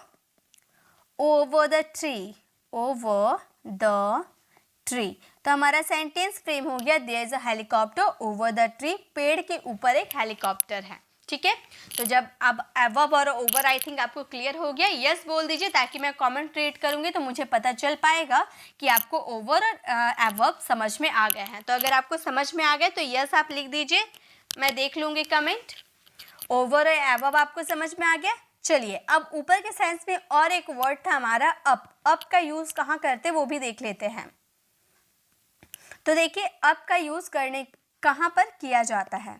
over the tree, over the tree. तो हमारा सेंटेंस फ्रेम हो गया, there is a helicopter over the tree, पेड़ के ऊपर एक हेलीकॉप्टर है, ठीक है। तो जब अब अबव और ओवर आई थिंक आपको क्लियर हो गया, यस बोल दीजिए ताकि मैं कमेंट क्रिएट करूँगी तो मुझे पता चल पाएगा कि आपको ओवर और अबव समझ में आ गए हैं। तो अगर आपको समझ में आ गए तो यस आप लिख दीजिए, मैं देख लूँगी कमेंट। ओवर और अबव आपको समझ में आ गया। चलिए अब ऊपर के सेंस में और एक वर्ड था हमारा अप। अप का यूज़ कहाँ करते वो भी देख लेते हैं। तो देखिए अप का यूज़ करने कहाँ पर किया जाता है।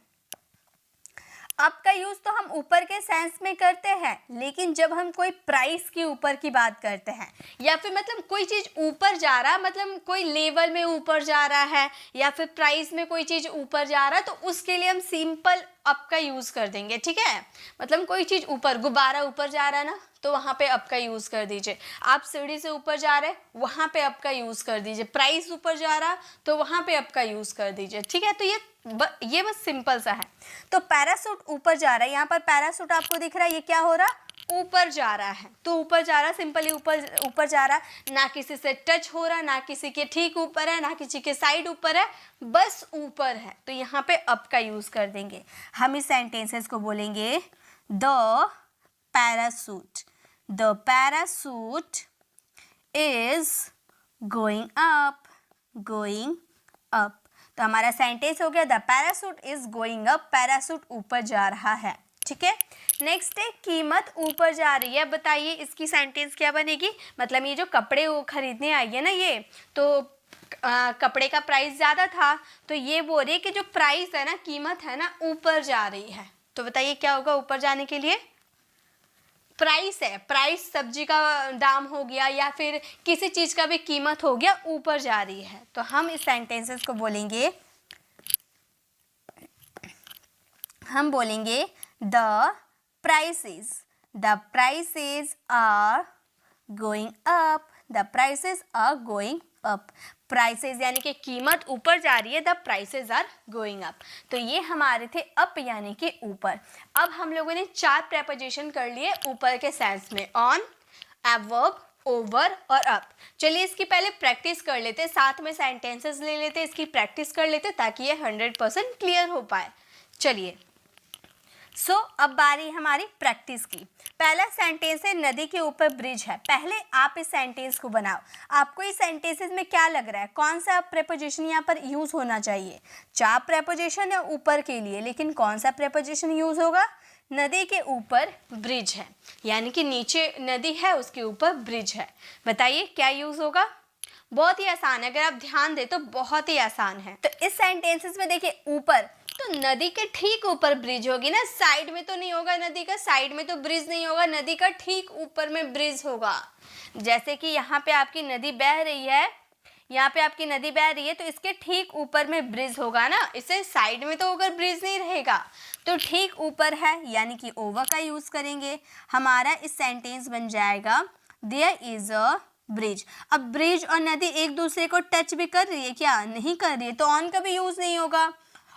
अप का यूज़ तो हम ऊपर के सेंस में करते हैं, लेकिन जब हम कोई प्राइस के ऊपर की बात करते हैं या फिर मतलब कोई चीज़ ऊपर जा रहा, मतलब कोई लेवल में ऊपर जा रहा है या फिर प्राइस में कोई चीज़ ऊपर जा रहा है, तो उसके लिए हम सिंपल अप का यूज कर देंगे, ठीक है। मतलब कोई चीज ऊपर, गुब्बारा ऊपर जा रहा है ना, तो वहां पे अप का यूज कर दीजिए। आप सीढ़ी से ऊपर जा रहे हैं, वहां पे अप का यूज कर दीजिए। प्राइस ऊपर जा रहा तो वहां पे अप का यूज कर दीजिए, ठीक है। तो ये बस सिंपल सा है। तो पैरासूट ऊपर जा रहा है, यहाँ पर पैरासूट आपको दिख रहा है, ये क्या हो रहा, ऊपर जा रहा है। तो ऊपर जा रहा है, सिंपली ऊपर जा रहा है, ना किसी से टच हो रहा है, ना किसी के ठीक ऊपर है, ना किसी के साइड ऊपर है, बस ऊपर है। तो यहाँ पे अप का यूज कर देंगे। हम इस सेंटेंसेस को बोलेंगे the parachute is going up. तो हमारा सेंटेंस हो गया the parachute is going up, parachute ऊपर जा रहा है, ठीक है। नेक्स्ट है कीमत ऊपर जा रही है। बताइए इसकी सेंटेंस क्या बनेगी। मतलब ये जो कपड़े वो खरीदने आई है ना, ये तो कपड़े का प्राइस ज़्यादा था, तो ये बोल रही है कि जो प्राइस है ना, कीमत है ना, ऊपर जा रही है। तो बताइए क्या होगा ऊपर जाने के लिए, प्राइस है, प्राइस सब्जी का दाम हो गया या फिर किसी चीज़ का भी कीमत हो गया, ऊपर जा रही है। तो हम इस सेंटेंसेस को बोलेंगे, the prices are going up, the prices are going up. Prices यानी कि कीमत ऊपर जा रही है, the prices are going up. तो ये हमारे थे अप यानी कि ऊपर। अब हम लोगों ने 4 प्रेपोजिशन कर लिए ऊपर के सेंस में, ऑन, एडवर्ब, ओवर और अप। चलिए इसकी पहले प्रैक्टिस कर लेते, साथ में सेंटेंसेस ले लेते, इसकी प्रैक्टिस कर लेते ताकि ये 100% क्लियर हो पाए। चलिए अब बारी हमारी प्रैक्टिस की। पहला सेंटेंस है नदी के ऊपर ब्रिज है। पहले आप इस सेंटेंस को बनाओ। आपको इस सेंटेंसेस में क्या लग रहा है, कौन सा प्रेपोजिशन यहाँ पर यूज होना चाहिए। 4 प्रेपोजिशन है ऊपर के लिए, लेकिन कौन सा प्रेपोजिशन यूज होगा, नदी के ऊपर ब्रिज है, यानी कि नीचे नदी है उसके ऊपर ब्रिज है। बताइए क्या यूज होगा। बहुत ही आसान है, अगर आप ध्यान दें तो बहुत ही आसान है। तो इस सेंटेंसेस में देखिए ऊपर, तो नदी के ठीक ऊपर ब्रिज होगी ना, साइड में तो नहीं होगा नदी का, साइड में तो ब्रिज नहीं होगा, नदी का ठीक ऊपर में ब्रिज होगा। जैसे कि यहाँ पे आपकी नदी बह रही है, यहाँ पे आपकी नदी बह रही है, तो इसके ठीक ऊपर में ब्रिज होगा ना, इससे साइड में तो होकर ब्रिज नहीं रहेगा, तो ठीक ऊपर है यानी कि ओवर का यूज करेंगे। हमारा इस सेंटेंस बन जाएगा देयर इज अ ब्रिज। अब ब्रिज और नदी एक दूसरे को टच भी कर रही है क्या, नहीं कर रही है, तो ऑन का भी यूज नहीं होगा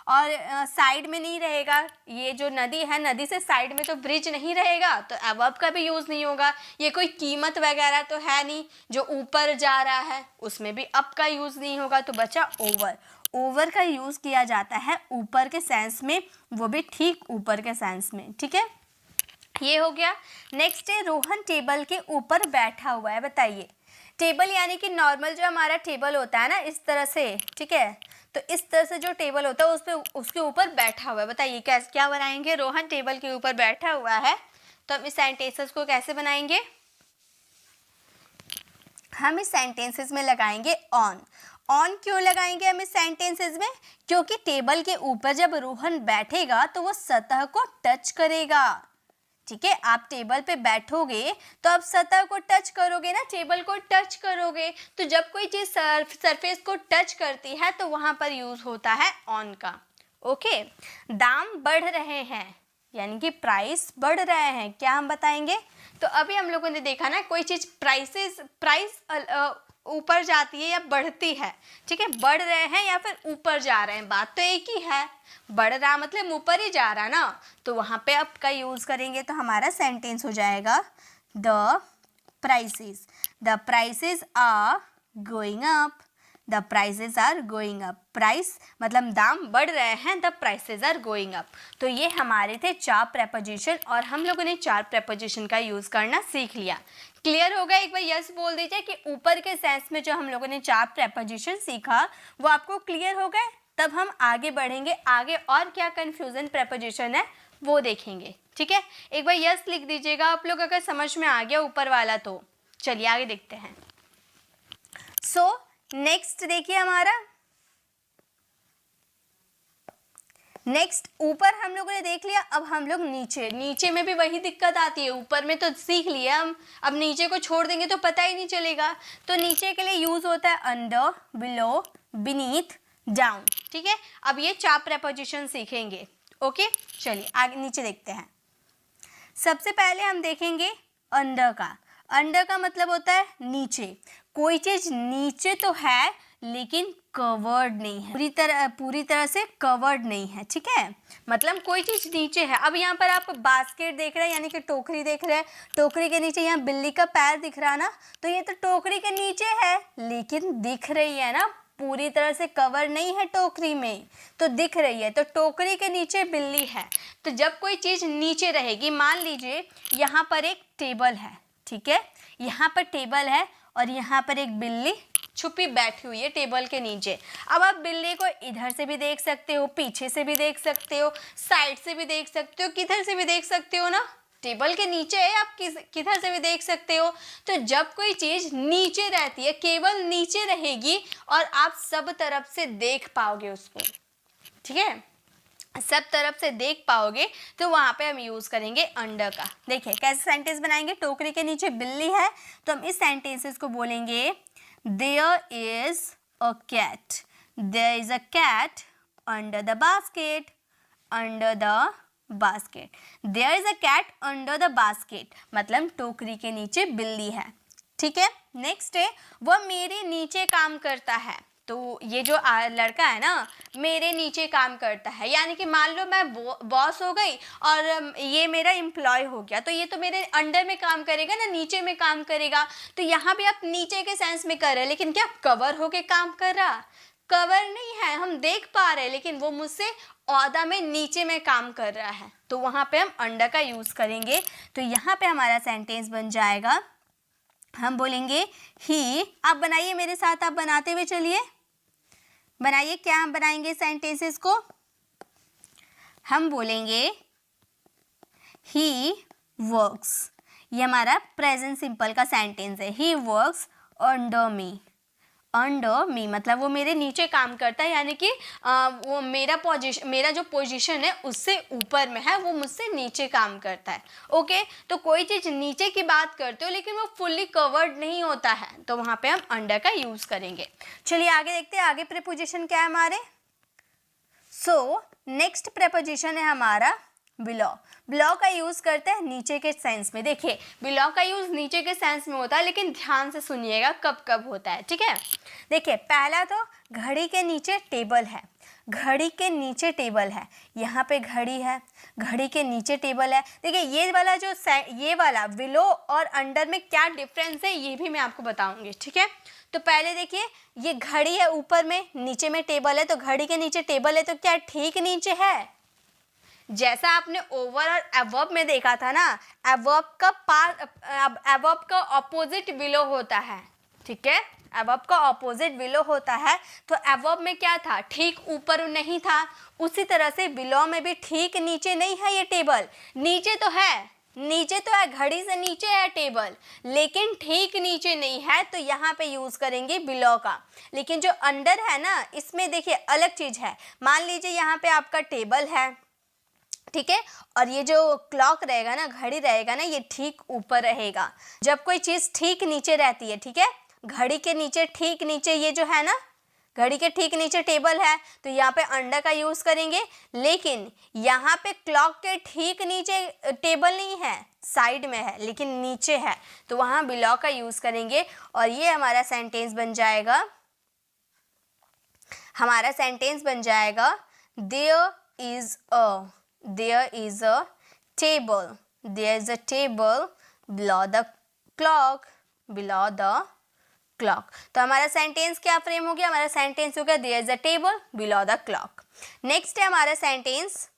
और साइड में नहीं रहेगा। ये जो नदी है, नदी से साइड में तो ब्रिज नहीं रहेगा, तो एबव का भी यूज़ नहीं होगा। ये कोई कीमत वगैरह तो है नहीं जो ऊपर जा रहा है, उसमें भी अप का यूज़ नहीं होगा, तो बचा ओवर। ओवर का यूज़ किया जाता है ऊपर के सेंस में, वो भी ठीक ऊपर के सेंस में, ठीक है। ये हो गया। नेक्स्ट है रोहन टेबल के ऊपर बैठा हुआ है। बताइए टेबल यानी कि नॉर्मल जो हमारा टेबल होता है ना, इस तरह से, ठीक है, तो इस तरह से जो टेबल होता है उस पे, उसके ऊपर बैठा हुआ है। बताइए क्या बनाएंगे, रोहन टेबल के ऊपर बैठा हुआ है, तो हम इस सेंटेंसेस को कैसे बनाएंगे, हम इस सेंटेंसेस में लगाएंगे ऑन। ऑन क्यों लगाएंगे हम इस सेंटेंसेस में, क्योंकि टेबल के ऊपर जब रोहन बैठेगा तो वो सतह को टच करेगा, ठीक है। आप टेबल पे बैठोगे तो आप सतह को टच करोगे ना, टेबल को टच करोगे, तो जब कोई चीज़ सरफेस को टच करती है तो वहाँ पर यूज़ होता है ऑन का। ओके, दाम बढ़ रहे हैं यानी कि प्राइस बढ़ रहे हैं, क्या हम बताएंगे। तो अभी हम लोगों ने देखा ना, कोई चीज़ प्राइस ऊपर जाती है या बढ़ती है, ठीक है, बढ़ रहे हैं या फिर ऊपर जा रहे हैं, बात तो एक ही है। बढ़ रहा मतलब ऊपर ही जा रहा ना, तो वहाँ पे अप का यूज़ करेंगे, तो हमारा सेंटेंस हो जाएगा the prices are going up, the prices are going up. Price मतलब दाम बढ़ रहे हैं, the prices are going up. तो ये हमारे थे 4 प्रेपोजिशन और हम लोगों ने 4 प्रेपोजिशन का यूज़ करना सीख लिया। क्लियर हो गया। एक बार यस बोल दीजिए कि ऊपर के सेंस में जो हम लोगों ने 4 प्रेपोजिशन सीखा वो आपको क्लियर हो गए। तब हम आगे बढ़ेंगे, आगे और क्या कन्फ्यूजन प्रेपोजिशन है वो देखेंगे, ठीक है। एक बार यस लिख दीजिएगा आप लोग अगर समझ में आ गया ऊपर वाला तो। चलिए आगे देखते हैं। नेक्स्ट देखिए हमारा, नेक्स्ट ऊपर हम लोगों ने देख लिया, अब हम लोग नीचे में भी वही दिक्कत आती है। ऊपर में तो सीख लिया हम, अब नीचे को छोड़ देंगे तो पता ही नहीं चलेगा। तो नीचे के लिए यूज होता है अंडर, बिलो, बीनीथ, डाउन, ठीक है। अब ये 4 प्रेपोजिशन सीखेंगे ओके, चलिए आगे नीचे देखते हैं। सबसे पहले हम देखेंगे अंडर का। अंडर का मतलब होता है नीचे। कोई चीज़ नीचे तो है लेकिन कवर्ड नहीं है, पूरी तरह से कवर्ड नहीं है, ठीक है। मतलब कोई चीज़ नीचे है। अब यहाँ पर आप बास्केट देख रहे हैं, यानी कि टोकरी देख रहे हैं। टोकरी के नीचे यहाँ बिल्ली का पैर दिख रहा ना, तो ये तो टोकरी के नीचे है लेकिन दिख रही है ना, पूरी तरह से कवर नहीं है टोकरी में, तो दिख रही है। तो टोकरी के नीचे बिल्ली है। तो जब कोई चीज़ नीचे रहेगी, मान लीजिए यहाँ पर एक टेबल है, ठीक है, यहाँ पर टेबल है और यहाँ पर एक बिल्ली छुपी बैठी हुई है टेबल के नीचे। अब आप बिल्ली को इधर से भी देख सकते हो, पीछे से भी देख सकते हो, साइड से भी देख सकते हो, किधर से भी देख सकते हो ना, टेबल के नीचे है, आप किधर से भी देख सकते हो। तो जब कोई चीज़ नीचे रहती है, केवल नीचे रहेगी और आप सब तरफ से देख पाओगे उसको, ठीक है, सब तरफ से देख पाओगे, तो वहाँ पे हम यूज़ करेंगे अंडर का। देखिए कैसे सेंटेंस बनाएंगे। टोकरी के नीचे बिल्ली है, तो हम इस सेंटेंसेस को बोलेंगे there is a cat, there is a cat under the basket, under the basket, there is a cat under the basket, मतलब टोकरी के नीचे बिल्ली है, ठीक है। नेक्स्ट है वह मेरे नीचे काम करता है। तो ये जो लड़का है ना, मेरे नीचे काम करता है, यानी कि मान लो मैं बॉस हो गई और ये मेरा एम्प्लॉय हो गया, तो ये तो मेरे अंडर में काम करेगा ना, नीचे में काम करेगा। तो यहाँ भी आप नीचे के सेंस में कर रहे हैं, लेकिन क्या कवर होके काम कर रहा, कवर नहीं है, हम देख पा रहे हैं, लेकिन वो मुझसे औहदा में नीचे में काम कर रहा है, तो वहाँ पे हम अंडर का यूज़ करेंगे। तो यहाँ पे हमारा सेंटेंस बन जाएगा, हम बोलेंगे ही। आप बनाइए मेरे साथ, आप बनाते हुए चलिए, बनाइए। क्या हम बनाएंगे सेंटेंसेस को, हम बोलेंगे ही वर्क्स। ये हमारा प्रेजेंट सिंपल का सेंटेंस है। He works under me, under मी मतलब वो मेरे नीचे काम करता है, यानी कि वो मेरा जो पोजीशन है उससे ऊपर में है, वो मुझसे नीचे काम करता है। ओके, तो कोई चीज़ नीचे की बात करते हो लेकिन वो फुल्ली कवर्ड नहीं होता है, तो वहाँ पे हम अंडर का यूज़ करेंगे। चलिए आगे देखते हैं, आगे प्रीपोजिशन क्या है हमारे। सो नेक्स्ट प्रीपोजिशन है हमारा बिलो। बिलो का यूज़ करते हैं नीचे के सेंस में। देखिए बिलो का यूज़ नीचे के सेंस में होता है, लेकिन ध्यान से सुनिएगा कब कब होता है, ठीक है। देखिए पहला तो घड़ी के नीचे टेबल है, घड़ी के नीचे टेबल है, यहाँ पे घड़ी है, घड़ी के नीचे टेबल है। देखिए ये वाला बिलो और अंडर में क्या डिफरेंस है ये भी मैं आपको बताऊंगी, ठीक है। तो पहले देखिए ये घड़ी है ऊपर में, नीचे में टेबल है, तो घड़ी के नीचे टेबल है तो क्या ठीक नीचे है। जैसा आपने ओवर और एवर्ब में देखा था ना, एवर्ब का ऑपोजिट बिलो होता है, ठीक है, एवर्ब का ऑपोजिट बिलो होता है। तो एवर्ब में क्या था, ठीक ऊपर नहीं था, उसी तरह से बिलो में भी ठीक नीचे नहीं है। ये टेबल नीचे तो है, नीचे तो है, घड़ी से नीचे है टेबल, लेकिन ठीक नीचे नहीं है, तो यहाँ पे यूज़ करेंगे बिलो का। लेकिन जो अंडर है ना, इसमें देखिए अलग चीज़ है। मान लीजिए यहाँ पे आपका टेबल है, ठीक है, और ये जो क्लॉक रहेगा ना, घड़ी रहेगा ना, ये ठीक ऊपर रहेगा। जब कोई चीज़ ठीक नीचे रहती है, ठीक है, घड़ी के नीचे ठीक नीचे ये जो है ना, घड़ी के ठीक नीचे टेबल है, तो यहाँ पे अंडर का यूज़ करेंगे। लेकिन यहाँ पे क्लॉक के ठीक नीचे टेबल नहीं है, साइड में है लेकिन नीचे है, तो वहाँ बिलो का यूज़ करेंगे। और ये हमारा सेंटेंस बन जाएगा, there is a table, there is a table below the clock, below the clock। तो हमारा सेंटेंस क्या फ्रेम हो गया, हमारा सेंटेंस हो गया there is a table below the clock। Next है हमारा सेंटेंस,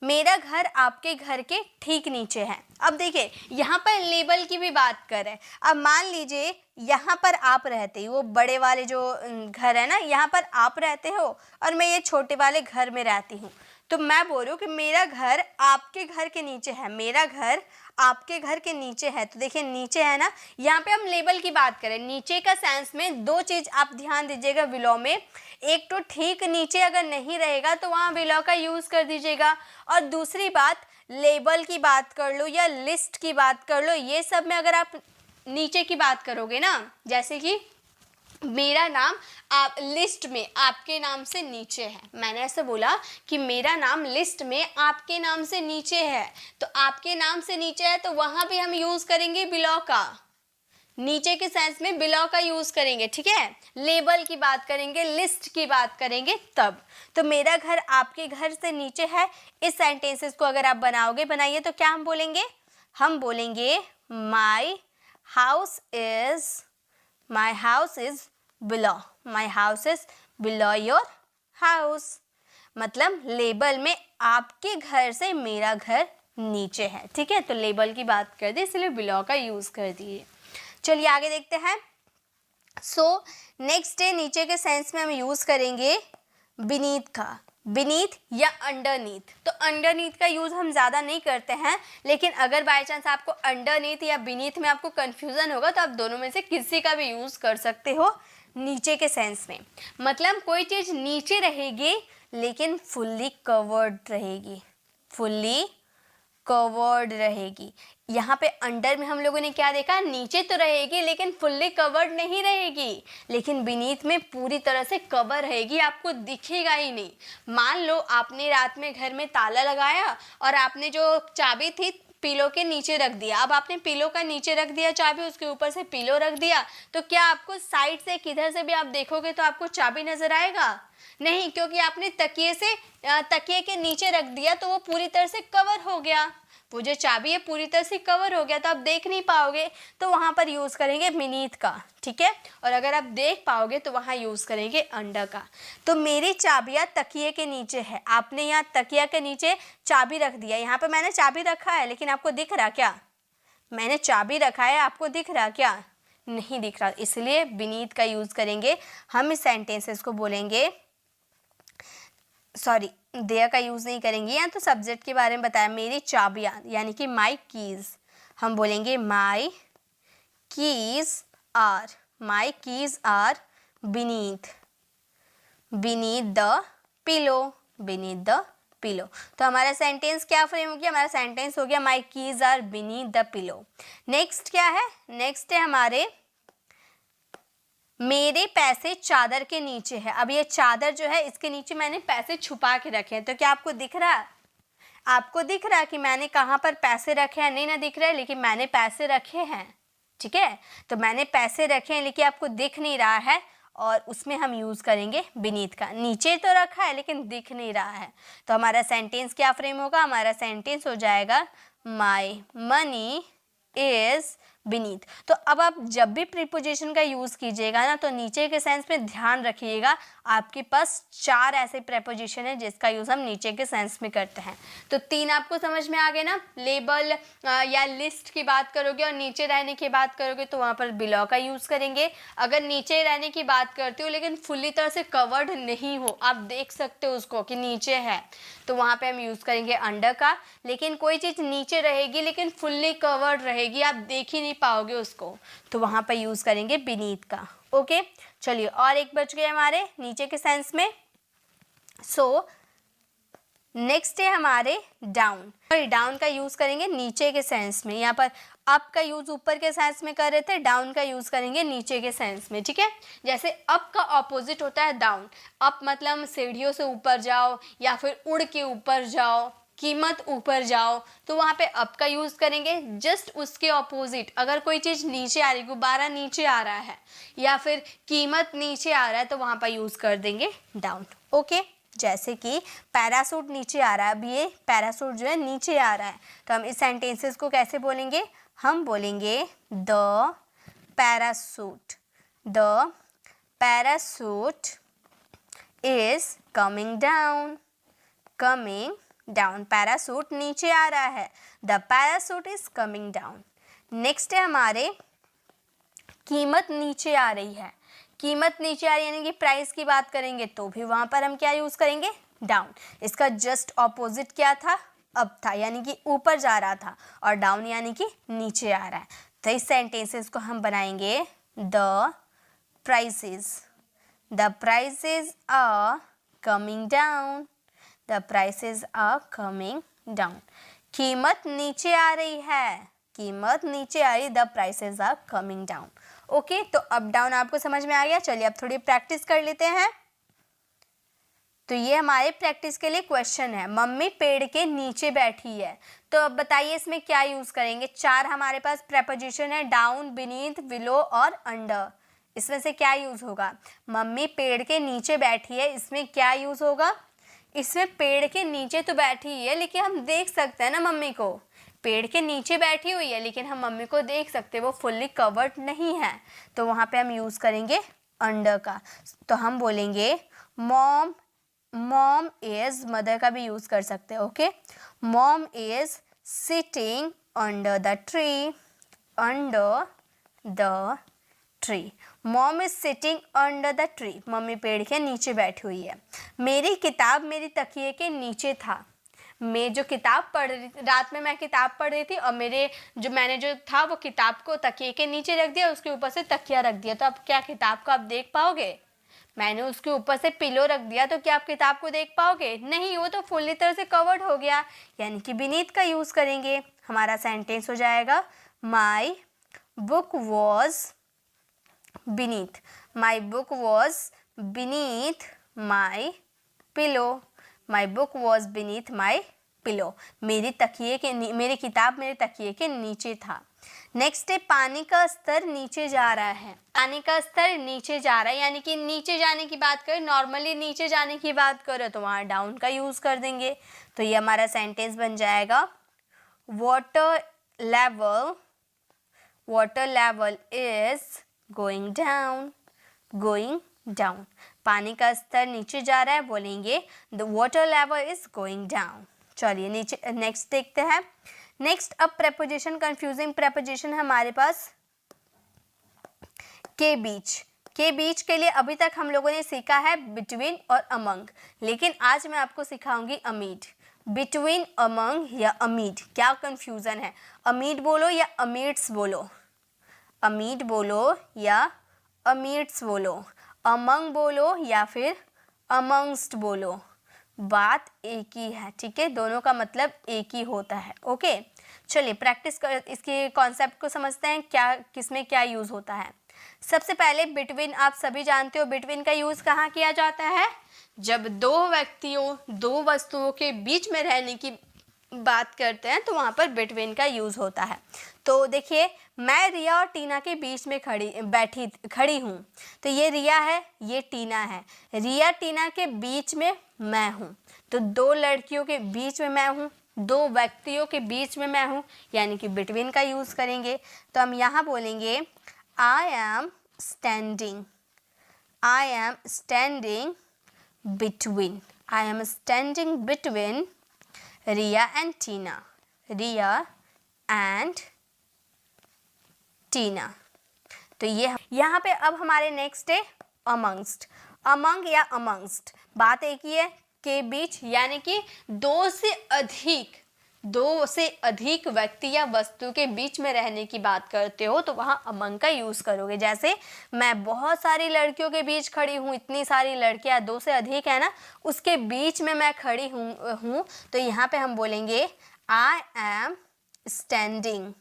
मेरा घर आपके घर के ठीक नीचे है। अब देखिए यहाँ पर लेबल की भी बात करें। अब मान लीजिए यहाँ पर आप रहते हो, वो बड़े वाले जो घर है ना, यहाँ पर आप रहते हो और मैं ये छोटे वाले घर में रहती हूँ, तो मैं बोल रही हूँ कि मेरा घर आपके घर के नीचे है, मेरा घर आपके घर के नीचे है। तो देखिए नीचे है ना, यहाँ पे हम लेबल की बात करें, नीचे का सेंस में दो चीज़ आप ध्यान दीजिएगा बिलो में। एक तो ठीक नीचे अगर नहीं रहेगा तो वहाँ बिलो का यूज़ कर दीजिएगा, और दूसरी बात लेबल की बात कर लो या लिस्ट की बात कर लो, ये सब में अगर आप नीचे की बात करोगे ना, जैसे कि मेरा नाम आप लिस्ट में आपके नाम से नीचे है। मैंने ऐसे बोला कि मेरा नाम लिस्ट में आपके नाम से नीचे है, तो आपके नाम से नीचे है तो वहां भी हम यूज करेंगे बिलो का, नीचे के सेंस में बिलो का यूज करेंगे, ठीक है। लेबल की बात करेंगे, लिस्ट की बात करेंगे तब। तो मेरा घर आपके घर से नीचे है, इस सेंटेंसेस को अगर आप बनाओगे, बनाइए, तो क्या हम बोलेंगे? हम बोलेंगे my house is below, my house is below your house. मतलब लेबल में आपके घर से मेरा घर नीचे है, ठीक है। तो लेबल की बात कर दी, इसलिए बिलो का यूज कर दिए। चलिए आगे देखते हैं। सो नेक्स्ट डे नीचे के सेंस में हम यूज करेंगे बीनीथ का, बीनीथ या अंडरनीथ। तो अंडरनीथ का यूज हम ज़्यादा नहीं करते हैं, लेकिन अगर बाय चांस आपको अंडरनीथ या बीनीथ में आपको कंफ्यूजन होगा तो आप दोनों में से किसी का भी यूज कर सकते हो नीचे के सेंस में। मतलब कोई चीज़ नीचे रहेगी लेकिन फुल्ली कवर्ड रहेगी, फुल्ली कवर्ड रहेगी। यहाँ पे अंडर में हम लोगों ने क्या देखा, नीचे तो रहेगी लेकिन फुल्ली कवर्ड नहीं रहेगी, लेकिन बीनीथ में पूरी तरह से कवर रहेगी, आपको दिखेगा ही नहीं। मान लो आपने रात में घर में ताला लगाया और आपने जो चाबी थी पिलो के नीचे रख दिया। अब आपने पिलो का नीचे रख दिया चाबी, उसके ऊपर से पिलो रख दिया, तो क्या आपको साइड से किधर से भी आप देखोगे तो आपको चाबी नजर आएगा? नहीं, क्योंकि आपने तकिए के नीचे रख दिया तो वो पूरी तरह से कवर हो गया, वो जो चाबी है पूरी तरह से कवर हो गया, तो आप देख नहीं पाओगे। तो वहां पर यूज करेंगे बीनीथ का, ठीक है। और अगर आप देख पाओगे तो वहां यूज करेंगे अंडर का। तो मेरी चाबियां तकिए के नीचे है, आपने यहाँ तकिया के नीचे चाबी रख दिया। यहाँ पे मैंने चाबी रखा है लेकिन आपको दिख रहा क्या? मैंने चाबी रखा है, आपको दिख रहा क्या? नहीं दिख रहा, इसलिए बीनीथ का यूज करेंगे। हम इस सेंटेंसेस को बोलेंगे, सॉरी देयर का यूज नहीं करेंगे। यहाँ तो सब्जेक्ट के बारे में बताया, मेरी चाबियाँ यानी कि माई कीज, हम बोलेंगे my keys are beneath the pillow, beneath the pillow. तो हमारा सेंटेंस क्या फ्रेम हो गया? हमारा सेंटेंस हो गया my keys are beneath the pillow. Next क्या है? नेक्स्ट है हमारे मेरे पैसे चादर के नीचे है। अब ये चादर जो है इसके नीचे मैंने पैसे छुपा के रखे हैं, तो क्या आपको दिख रहा है? आपको दिख रहा है कि मैंने कहाँ पर पैसे रखे हैं? नहीं ना दिख रहा है, लेकिन मैंने पैसे रखे हैं, ठीक है। तो मैंने पैसे रखे हैं लेकिन आपको दिख नहीं रहा है, और उसमें हम यूज करेंगे बीनीथ का। नीचे तो रखा है लेकिन दिख नहीं रहा है, तो हमारा सेंटेंस क्या फ्रेम होगा? हमारा सेंटेंस हो जाएगा माई मनी इज बीनीथ। तो अब आप जब भी प्रीपोजिशन का यूज कीजिएगा ना, तो नीचे के सेंस में ध्यान रखिएगा, आपके पास 4 ऐसे प्रीपोजिशन है जिसका यूज हम नीचे के सेंस में करते हैं। तो 3 आपको समझ में आ गए ना? लेबल या लिस्ट की बात करोगे और नीचे रहने की बात करोगे तो वहां पर बिलो का यूज करेंगे। अगर नीचे रहने की बात करते हो लेकिन फुल्ली तरह से कवर्ड नहीं हो, आप देख सकते हो उसको कि नीचे है, तो वहां पे हम यूज करेंगे अंडर का। लेकिन कोई चीज नीचे रहेगी लेकिन फुल्ली कवर्ड रहेगी, आप देख ही नहीं पाओगे उसको, तो वहां पर यूज करेंगे बीनीथ का। ओके, चलिए और एक बच गए हमारे नीचे के सेंस में। सो नेक्स्ट है हमारे डाउन। डाउन का यूज करेंगे नीचे के सेंस में। यहाँ पर अप का यूज ऊपर के सेंस में कर रहे थे, डाउन का यूज करेंगे नीचे के सेंस में, ठीक है। जैसे अप का ऑपोजिट होता है डाउन। अप मतलब सीढ़ियों से ऊपर जाओ या फिर उड़ के ऊपर जाओ, कीमत ऊपर जाओ, तो वहाँ पे अप का यूज करेंगे। जस्ट उसके ऑपोजिट, अगर कोई चीज़ नीचे आ रही, गुब्बारा नीचे आ रहा है या फिर कीमत नीचे आ रहा है, तो वहाँ पर यूज कर देंगे डाउन। ओके, जैसे कि पैरासूट नीचे आ रहा है, अब ये पैरासूट जो है नीचे आ रहा है, तो हम इस सेंटेंसेस को कैसे बोलेंगे? हम बोलेंगे the parachute is coming down, parachute नीचे आ रहा है, the parachute is coming down. Next है हमारे कीमत नीचे आ रही है। कीमत नीचे आ रही है यानी कि प्राइस की बात करेंगे तो भी वहां पर हम क्या यूज करेंगे? डाउन। इसका जस्ट ऑपोजिट क्या था? अप था, यानी कि ऊपर जा रहा था, और डाउन यानी कि नीचे आ रहा है। तो इस सेंटेंसेस को हम बनाएंगे the prices are coming down, the prices are coming down. कीमत नीचे आ रही है, the prices are coming down. Okay, तो अप डाउन आपको समझ में आ गया। चलिए अब थोड़ी प्रैक्टिस कर लेते हैं। तो ये हमारे प्रैक्टिस के लिए क्वेश्चन है, मम्मी पेड़ के नीचे बैठी है। तो अब बताइए इसमें क्या यूज करेंगे। 4 हमारे पास प्रेपोजिशन है, डाउन, बीनीथ, बिलो और अंडर। इसमें से क्या यूज होगा। मम्मी पेड़ के नीचे बैठी है, इसमें क्या यूज होगा। इसमें पेड़ के नीचे तो बैठी है लेकिन हम देख सकते हैं ना मम्मी को। पेड़ के नीचे बैठी हुई है लेकिन हम मम्मी को देख सकते हैं, वो फुल्ली कवर्ड नहीं है। तो वहाँ पे हम यूज करेंगे अंडर का। तो हम बोलेंगे मॉम, मॉम इज, मदर का भी यूज कर सकते हैं। Okay, mom is sitting under the tree, under the tree. Mom is sitting under the tree, mummy पेड़ के नीचे बैठी हुई है। मेरी किताब मेरी तकिए के नीचे था। मैं जो किताब पढ़ रही, रात में मैं किताब पढ़ रही थी और मैंने जो था वो किताब को तकिए के नीचे रख दिया, उसके ऊपर से तकिया रख दिया। तो अब क्या किताब को आप देख पाओगे। मैंने उसके ऊपर से पिलो रख दिया तो क्या आप किताब को देख पाओगे। नहीं, वो तो फुल्ली तरह से कवर्ड हो गया, यानी कि बीनीथ का यूज करेंगे। हमारा सेंटेंस हो जाएगा my book was beneath, my book was beneath my pillow, my book was beneath my pillow, मेरी किताब मेरे तकिए के नीचे था। नेक्स्ट है पानी का स्तर नीचे जा रहा है। पानी का स्तर नीचे जा रहा है, यानी कि नीचे जाने की बात करें, नॉर्मली नीचे जाने की बात करें तो वहाँ डाउन का यूज कर देंगे। तो ये हमारा सेंटेंस बन जाएगा water level is going down, going down। पानी का स्तर नीचे जा रहा है, बोलेंगे the water level is going down। चलिए नीचे नेक्स्ट देखते हैं। नेक्स्ट अब प्रेपोजिशन, कंफ्यूजिंग प्रेपोजिशन है हमारे पास के बीच। के बीच के लिए अभी तक हम लोगों ने सीखा है बिटवीन और अमंग, लेकिन आज मैं आपको सिखाऊंगी अमीड। बिटवीन, अमंग या अमीड, क्या कंफ्यूजन है। अमीड बोलो या अमीड्स बोलो, अमीड बोलो या अमीड्स बोलो, अमंग बोलो या फिर अमंगस्ट बोलो, बात एक ही है। ठीक है, दोनों का मतलब एक ही होता है। ओके, चलिए प्रैक्टिस कर, इसके कॉन्सेप्ट को समझते हैं, क्या किसमें क्या यूज़ होता है। सबसे पहले बिटवीन, आप सभी जानते हो बिटवीन का यूज़ कहाँ किया जाता है। जब दो व्यक्तियों, दो वस्तुओं के बीच में रहने की बात करते हैं तो वहाँ पर बिटवीन का यूज़ होता है। तो देखिए, मैं रिया और टीना के बीच में खड़ी हूँ। तो ये रिया है, ये टीना है। रिया टीना के बीच में मैं हूँ, तो दो लड़कियों के बीच में मैं हूँ, दो व्यक्तियों के बीच में मैं हूँ, यानी कि बिटवीन का यूज़ करेंगे। तो हम यहाँ बोलेंगे I am standing, I am standing between, I am standing between Riya and Tina, Riya and Tina. तो ये यहाँ पे अब हमारे नेक्स्ट है अमंगस्ट। अमंग या अमंगस्ट, बात एक ही है, के बीच, यानी कि दो से अधिक व्यक्ति या वस्तु के बीच में रहने की बात करते हो तो वहाँ अमंग का यूज़ करोगे। जैसे मैं बहुत सारी लड़कियों के बीच खड़ी हूँ, इतनी सारी लड़कियाँ, दो से अधिक है ना, उसके बीच में मैं खड़ी हूँ तो यहाँ पे हम बोलेंगे I am standing,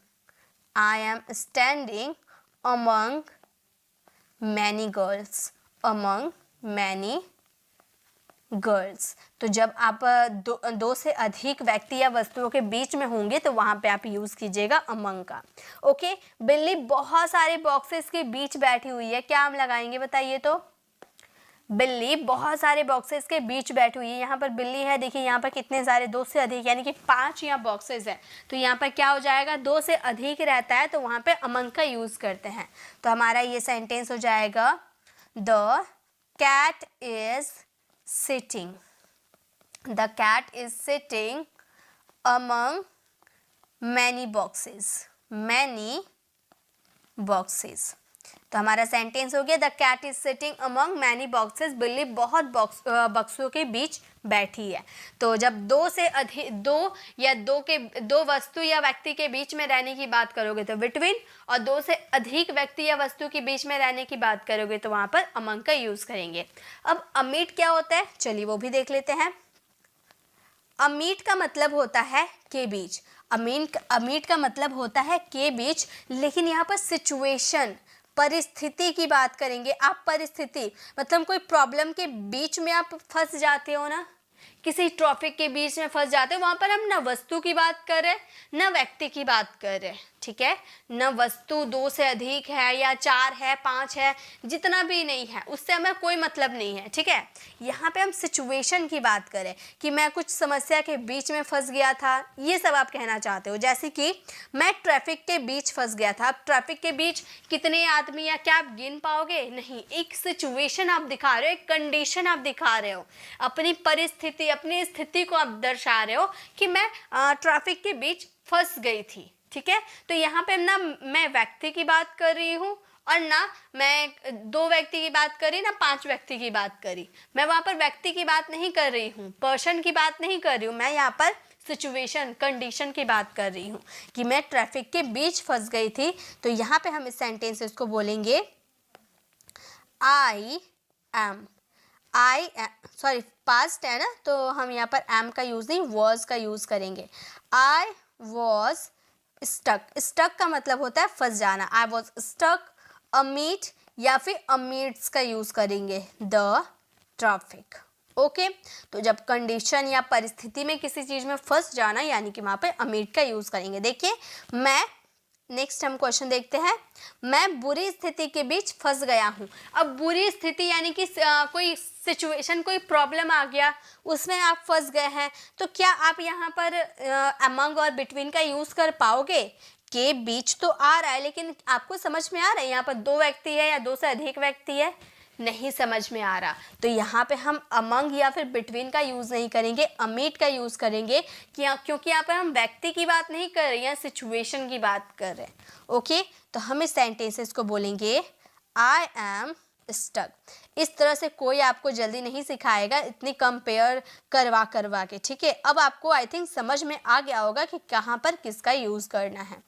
I am standing among many girls, among many girls. तो जब आप दो से अधिक व्यक्ति या वस्तुओं के बीच में होंगे तो वहाँ पे आप यूज़ कीजिएगा अमंग का। ओके, बिल्ली बहुत सारे बॉक्सेस के बीच बैठी हुई है, क्या हम लगाएंगे बताइए। तो बिल्ली बहुत सारे बॉक्सेस के बीच बैठी हुई है। यहाँ पर बिल्ली है, देखिए यहाँ पर कितने सारे, दो से अधिक, यानी कि 5 यहाँ बॉक्सेस है। तो यहाँ पर क्या हो जाएगा, दो से अधिक रहता है तो वहाँ पे अमंग का यूज़ करते हैं। तो हमारा ये सेंटेंस हो जाएगा the cat is sitting, the cat is sitting among many boxes, many boxes। तो हमारा सेंटेंस हो गया the cat is sitting among many boxes, बिल्ली बहुत बक्सों के बीच बैठी है। तो जब दो से अधिक, दो वस्तु या व्यक्ति के बीच में रहने की बात करोगे तो बिटवीन, और दो से अधिक व्यक्ति या वस्तु के बीच में रहने की बात करोगे तो वहाँ पर अमंग का यूज़ करेंगे। अब अमीट क्या होता है, चलिए वो भी देख लेते हैं। अमीट का मतलब होता है के बीच, अमीट का मतलब होता है के बीच, लेकिन यहाँ पर सिचुएशन, परिस्थिति की बात करेंगे। आप परिस्थिति मतलब कोई प्रॉब्लम के बीच में आप फंस जाते हो ना, किसी ट्रैफिक के बीच में फंस जाते हो, वहां पर हम न वस्तु की बात कर रहे न व्यक्ति की बात कर रहे, ठीक है। न वस्तु 2 से अधिक है या 4 है 5 है, जितना भी नहीं है उससे हमें कोई मतलब नहीं है, ठीक है। यहाँ पे हम सिचुएशन की बात करें कि मैं कुछ समस्या के बीच में फंस गया था, ये सब आप कहना चाहते हो। जैसे कि मैं ट्रैफिक के बीच फंस गया था। अब ट्रैफिक के बीच कितने आदमी या क्या आप गिन पाओगे? नहीं, एक सिचुएशन आप दिखा रहे हो, एक कंडीशन आप दिखा रहे हो, अपनी परिस्थिति अपनी स्थिति को आप दर्शा रहे हो कि मैं ट्रैफिक के बीच फंस गई थी, ठीक है। तो यहाँ पे ना मैं व्यक्ति की बात कर रही हूँ और ना मैं 2 व्यक्ति की बात करी ना 5 व्यक्ति की बात करी। मैं वहाँ पर व्यक्ति की बात नहीं कर रही हूँ, पर्सन की बात नहीं कर रही हूँ, मैं यहाँ पर सिचुएशन कंडीशन की बात कर रही हूँ कि मैं ट्रैफिक के बीच फंस गई थी। तो यहाँ पे हम इस सेंटेंसेस को बोलेंगे आई एम। सॉरी पास्ट है ना, तो हम यहाँ पर एम का यूज़ नहीं वॉज का यूज़ करेंगे। I was stuck. स्टक का मतलब होता है फंस जाना। आई वॉज स्टक अमीट या फिर अमीट्स का यूज़ करेंगे द ट्रैफिक। ओके, तो जब कंडीशन या परिस्थिति में किसी चीज़ में फंस जाना यानी कि वहाँ पे अमीट का यूज़ करेंगे। देखिए मैं नेक्स्ट हम क्वेश्चन देखते हैं। मैं बुरी स्थिति के बीच फंस गया हूँ। अब बुरी स्थिति यानी कि कोई सिचुएशन कोई प्रॉब्लम आ गया उसमें आप फंस गए हैं, तो क्या आप यहाँ पर अमंग और बिटवीन का यूज़ कर पाओगे? के बीच तो आ रहा है लेकिन आपको समझ में आ रहा है यहाँ पर 2 व्यक्ति है या 2 से अधिक व्यक्ति है? नहीं समझ में आ रहा। तो यहाँ पे हम अमंग या फिर बिटवीन का यूज़ नहीं करेंगे, अमीट का यूज़ करेंगे क्योंकि यहाँ पर हम व्यक्ति की बात नहीं कर रहे हैं, सिचुएशन की बात कर रहे हैं। ओके, तो हम इस सेंटेंसेस को बोलेंगे आई एम स्टक। इस तरह से कोई आपको जल्दी नहीं सिखाएगा, इतनी कंपेयर करवा के, ठीक है। अब आपको आई थिंक समझ में आ गया होगा कि कहाँ पर किसका यूज़ करना है,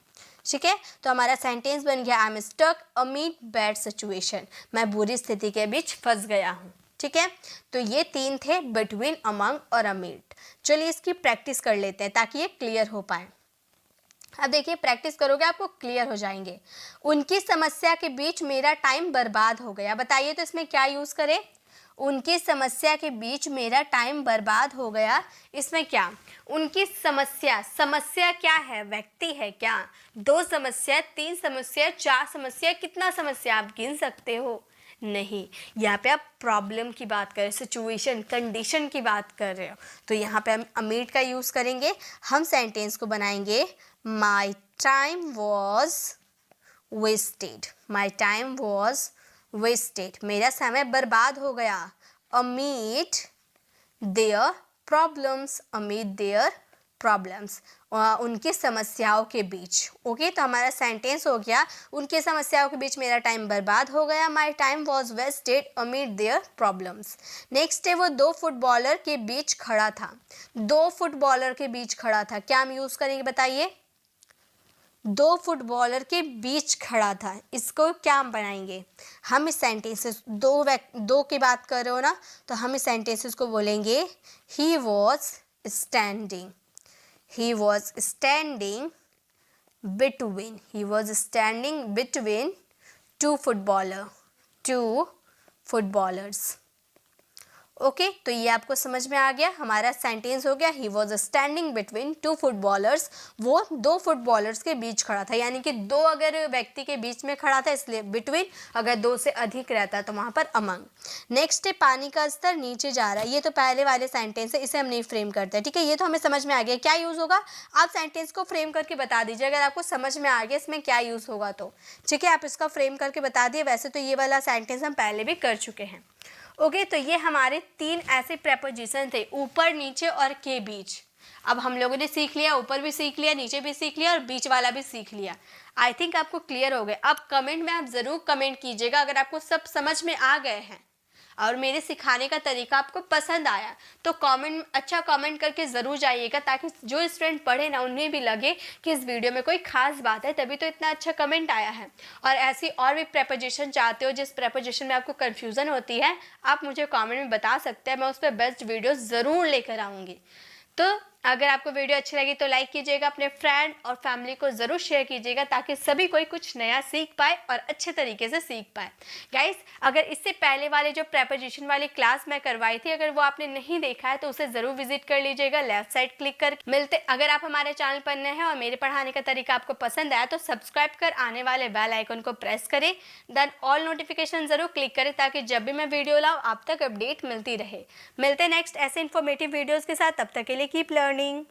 ठीक है। तो हमारा सेंटेंस बन गया I am stuck amid bad situation. मैं बुरी स्थिति के बीच फंस गया हूँ, ठीक है। तो ये 3 थे बिटवीन, अमंग और अमीट। चलिए इसकी प्रैक्टिस कर लेते हैं ताकि ये क्लियर हो पाए। अब देखिए प्रैक्टिस करोगे आपको क्लियर हो जाएंगे। उनकी समस्या के बीच मेरा टाइम बर्बाद हो गया। बताइए तो इसमें क्या यूज़ करें? उनकी समस्या के बीच मेरा टाइम बर्बाद हो गया। इसमें क्या? उनकी समस्या क्या है? व्यक्ति है क्या? 2 समस्या, 3 समस्या, 4 समस्या, कितना समस्या आप गिन सकते हो? नहीं, यहाँ पे आप प्रॉब्लम की बात कर रहे हो, सिचुएशन कंडीशन की बात कर रहे हो। तो यहाँ पे हम अमीट का यूज़ करेंगे। हम सेंटेंस को बनाएंगे my time was wasted. My time was wasted, मेरा समय बर्बाद हो गया। Amid their problems, amid their problems, उनकी समस्याओं के बीच। ओके, तो हमारा सेंटेंस हो गया उनकी समस्याओं के बीच मेरा टाइम बर्बाद हो गया। My time was wasted amid their problems. Next है वो 2 फुटबॉलर के बीच खड़ा था। 2 फुटबॉलर के बीच खड़ा था, क्या हम यूज़ करेंगे बताइए? 2 फुटबॉलर के बीच खड़ा था, इसको क्या हम बनाएंगे? हम इस सेंटेंसेस 2 की बात कर रहे हो ना, तो हम इस सेंटेंसेस को बोलेंगे he was standing. He was standing between. He was standing between 2 footballers. Okay, तो ये आपको समझ में आ गया। हमारा सेंटेंस हो गया he was standing between 2 footballers. वो 2 फुटबॉलर्स के बीच खड़ा था, यानी कि 2 अगर व्यक्ति के बीच में खड़ा था इसलिए बिटवीन, अगर 2 से अधिक रहता तो वहाँ पर अमंग। नेक्स्ट है पानी का स्तर नीचे जा रहा है। ये तो पहले वाले सेंटेंस है, इसे हम नहीं फ्रेम करते, ठीक है। ये तो हमें समझ में आ गया क्या यूज़ होगा। आप सेंटेंस को फ्रेम करके बता दीजिए अगर आपको समझ में आ गया इसमें क्या यूज़ होगा तो, ठीक है। आप इसका फ्रेम करके बता दिए। वैसे तो ये वाला सेंटेंस हम पहले भी कर चुके हैं। ओके, तो ये हमारे 3 ऐसे प्रेपोजिशन थे, ऊपर, नीचे और के बीच। अब हम लोगों ने सीख लिया, ऊपर भी सीख लिया, नीचे भी सीख लिया और बीच वाला भी सीख लिया। आई थिंक आपको क्लियर हो गए। अब कमेंट में आप ज़रूर कमेंट कीजिएगा अगर आपको सब समझ में आ गए हैं और मेरे सिखाने का तरीका आपको पसंद आया तो अच्छा कमेंट करके ज़रूर जाइएगा, ताकि जो स्टूडेंट पढ़े ना उन्हें भी लगे कि इस वीडियो में कोई ख़ास बात है, तभी तो इतना अच्छा कमेंट आया है। और ऐसी और भी प्रेपोजिशन चाहते हो जिस प्रेपोजिशन में आपको कन्फ्यूज़न होती है, आप मुझे कमेंट में बता सकते हैं, मैं उस पर बेस्ट वीडियो ज़रूर लेकर आऊँगी। तो अगर आपको वीडियो अच्छी लगी तो लाइक कीजिएगा, अपने फ्रेंड और फैमिली को ज़रूर शेयर कीजिएगा ताकि सभी कोई कुछ नया सीख पाए और अच्छे तरीके से सीख पाए। गाइस, अगर इससे पहले वाले जो प्रेपोजिशन वाली क्लास मैं करवाई थी, अगर वो आपने नहीं देखा है तो उसे ज़रूर विजिट कर लीजिएगा, लेफ्ट साइड क्लिक कर मिलते। अगर आप हमारे चैनल पर नए हैं और मेरे पढ़ाने का तरीका आपको पसंद आया तो सब्सक्राइब कर आने वाले बेल आइकन को प्रेस करें, देन ऑल नोटिफिकेशन ज़रूर क्लिक करें ताकि जब भी मैं वीडियो लाऊं आप तक अपडेट मिलती रहे। मिलते नेक्स्ट ऐसे इन्फॉर्मेटिव वीडियोज़ के साथ, तब तक के लिए कीप लर्निंग।